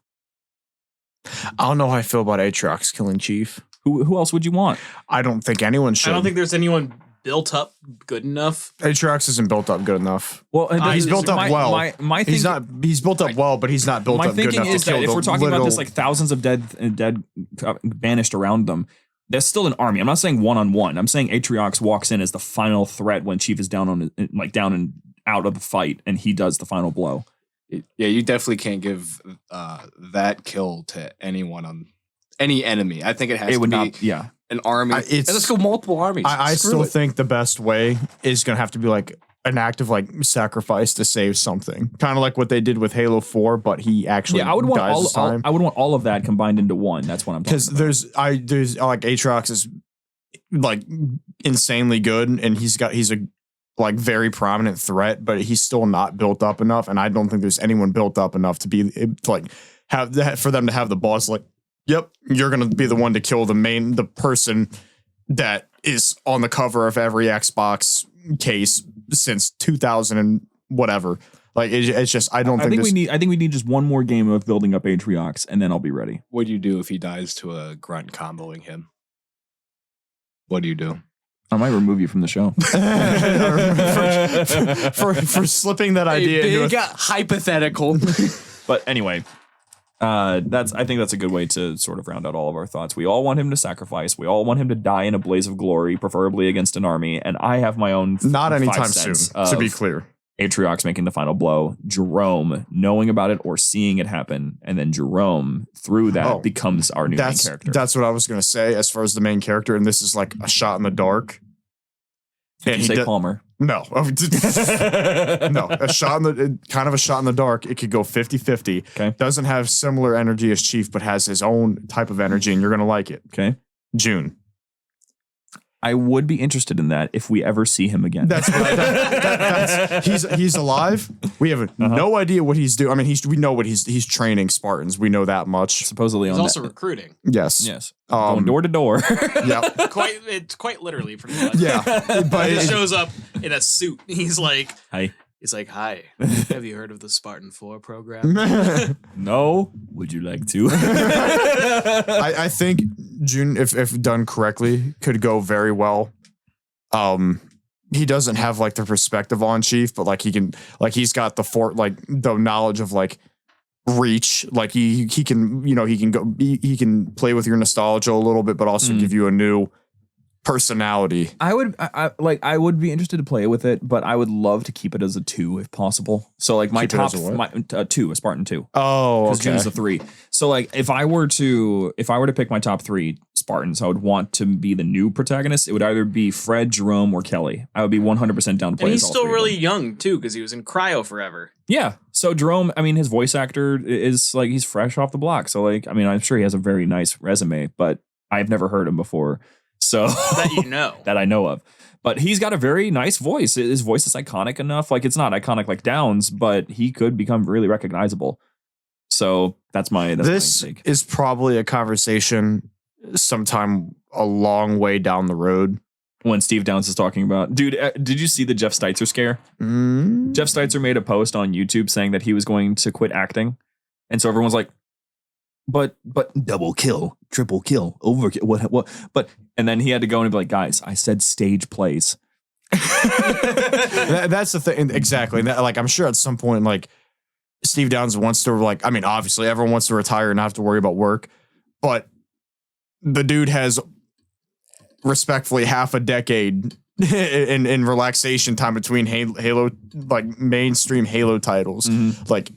I don't know how I feel about Atriox killing Chief. Who else would you want? I don't think anyone should. I don't think there's anyone built up good enough. Atriox isn't built up good enough. Well, He's built up well. My thing, He's built up well, but he's not built my up good thinking enough is to kill that if the we're talking about this little- like thousands of dead banished around them, there's still an army. I'm not saying one-on-one. I'm saying Atriox walks in as the final threat when Chief is down and out of the fight, and he does the final blow. Yeah, you definitely can't give that kill to anyone on any enemy. I think it has to be an army. Let's go multiple armies. I still think the best way is going to have to be like an active like sacrifice to save something, kind of like what they did with Halo 4. But he actually I would want dies this time. I would want all of that combined into one. That's what I'm talking about. Because there's like Atriox is like insanely good, and he's a like very prominent threat, but he's still not built up enough. And I don't think there's anyone built up enough to be like have that for them to have the boss like, yep, you're gonna be the one to kill the person that is on the cover of every Xbox case since 2000 and whatever. Like it's just I think we need just one more game of building up Atriox, and then I'll be ready. What do you do if he dies to a grunt comboing him? What do you do? I might remove you from the show for slipping that idea into a hypothetical. But anyway, I think that's a good way to sort of round out all of our thoughts. We all want him to sacrifice. We all want him to die in a blaze of glory, preferably against an army. And I have my own not anytime soon, to be clear. Atriox making the final blow, Jerome knowing about it or seeing it happen, and then Jerome through that becomes our new main character. That's what I was going to say as far as the main character, and this is like a shot in the dark. Did you say Palmer? No. No, a shot in the dark. It could go 50-50. Okay. Doesn't have similar energy as Chief, but has his own type of energy, and you're going to like it. Okay. June. I would be interested in that if we ever see him again. That's he's alive. We have no idea what he's doing. I mean, we know what he's training Spartans. We know that much. Supposedly He's on also that. recruiting. Yes. Going door to door. Yeah. It's quite literally pretty much. Yeah. But He shows up in a suit. He's like, Hi. He's like, hi, have you heard of the Spartan 4 program? No. Would you like to? I think June, if done correctly, could go very well. He doesn't have like the perspective on Chief, but like he's got the knowledge of like reach. Like he can he can play with your nostalgia a little bit, but also give you a new personality. I would be interested to play with it, but I would love to keep it as a 2 if possible. So like my Keep it top as a what? a 2, a Spartan 2. Oh, Because okay. June's a 3. So like if I were to pick my top 3 Spartans, I would want to be the new protagonist. It would either be Fred, Jerome, or Kelly. I would be 100% down to play. And he's as all still 3 of really them. young too, because he was in Cryo forever. Yeah. So Jerome, I mean, his voice actor is like he's fresh off the block. So like, I mean, I'm sure he has a very nice resume, but I've never heard him before. So That you know. that I know of. But he's got a very nice voice. His voice is iconic enough. Like it's not iconic like Downs, but he could become really recognizable. So that's my This take. is probably a conversation sometime a long way down the road. When Steve Downs is talking about, dude, did you see the Jeff Steitzer scare? Jeff Steitzer made a post on YouTube saying that he was going to quit acting. And so everyone's like, but double kill, triple kill, overkill, what? But, and then he had to go and be like, guys, I said stage plays. That's the thing. Exactly. Like, I'm sure at some point, like, Steve Downs wants to, like, I mean, obviously everyone wants to retire and not have to worry about work, but the dude has respectfully half a decade in relaxation time between Halo, like mainstream Halo titles. Like,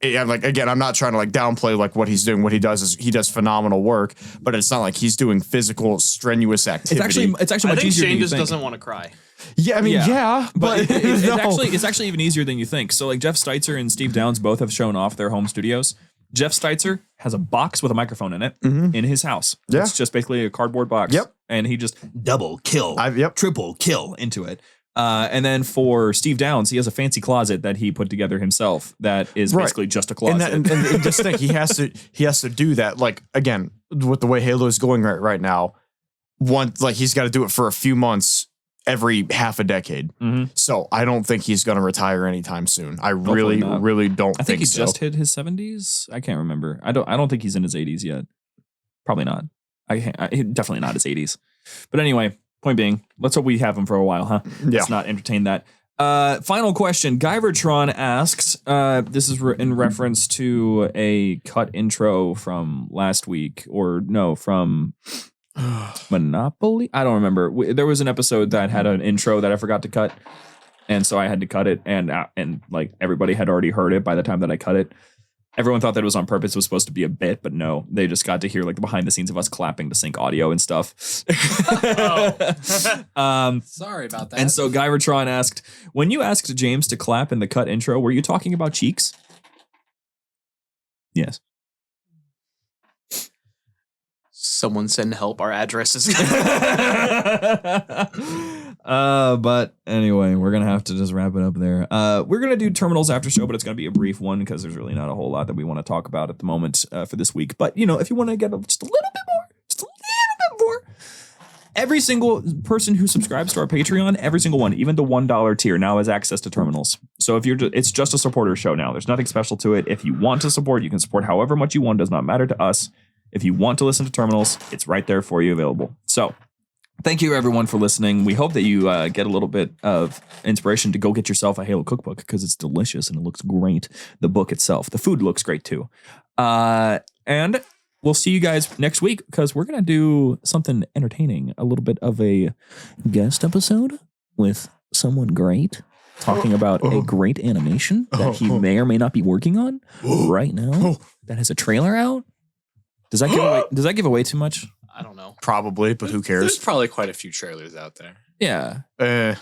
yeah, like again, I'm not trying to like downplay like what he's doing. What he does is he does phenomenal work, but it's not like he's doing physical, strenuous activity. It's actually I much think easier Shane than you just think. doesn't want to cry. Yeah, I mean, yeah, but it's actually even easier than you think. So like Jeff Steitzer and Steve Downs both have shown off their home studios. Jeff Steitzer has a box with a microphone in it in his house. Yeah. It's just basically a cardboard box. Yep. And he just double kill, Yep. triple kill into it. And then for Steve Downs, he has a fancy closet that he put together himself that is basically just a closet. And just think he has to do that. Like again, with the way Halo is going right now, he's got to do it for a few months every half a decade. So I don't think he's going to retire anytime soon. I really not. don't I think he's so. just hit his 70s. I can't remember. I don't think he's in his 80s yet. Probably not. Definitely not his 80s. But anyway, point being, let's hope we have him for a while, huh? Yeah. Let's not entertain that. Final question. Guyvertron asks, this is in reference to a cut intro from last week, or no, from Monopoly? I don't remember. There was an episode that had an intro that I forgot to cut, and so I had to cut it, and like everybody had already heard it by the time that I cut it. Everyone thought that it was on purpose. It was supposed to be a bit, but no, they just got to hear like the behind the scenes of us clapping to sync audio and stuff. Sorry about that. And so Guyvertron asked, when you asked James to clap in the cut intro, were you talking about cheeks? Yes. Someone send help. Our address is. But anyway, we're gonna have to just wrap it up there. We're gonna do terminals after show, but it's gonna be a brief one because there's really not a whole lot that we want to talk about at the moment for this week. But you know, if you want to get just a little bit more, every single person who subscribes to our Patreon, every single one, even the $1 tier, now has access to terminals. So if it's just a supporter show now. There's nothing special to it. If you want to support, you can support however much you want. Does not matter to us. If you want to listen to terminals, it's right there for you available. So thank you everyone for listening. We hope that you get a little bit of inspiration to go get yourself a Halo cookbook because it's delicious and it looks great. The book itself, the food looks great too. And we'll see you guys next week because we're going to do something entertaining, a little bit of a guest episode with someone great talking about a great animation that he may or may not be working on right now that has a trailer out. Does that give away too much? I don't know. Probably, but who There's cares? probably quite a few trailers out there. Yeah. To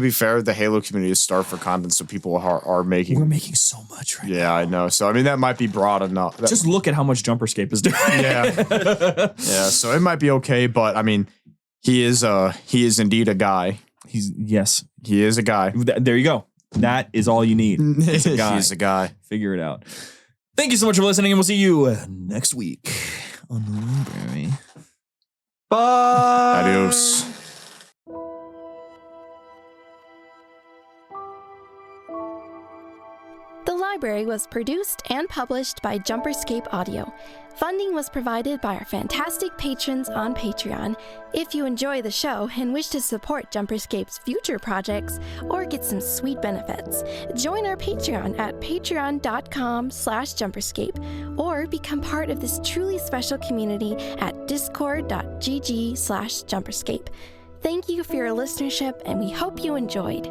be fair, the Halo community is starved for content, so people are making. We're making so much right now. Yeah, I know. So I mean, that might be broad enough. Just look at how much JumperScape is doing. Yeah. So it might be okay, but I mean, he is indeed a guy. He is a guy. There you go. That is all you need. He's a guy. He's a guy. Figure it out. Thank you so much for listening, and we'll see you next week on the library. Bye. Adios. The Library was produced and published by JumperScape Audio. Funding was provided by our fantastic patrons on Patreon. If you enjoy the show and wish to support JumperScape's future projects or get some sweet benefits, join our Patreon at patreon.com/JumperScape or become part of this truly special community at discord.gg/JumperScape. Thank you for your listenership, and we hope you enjoyed.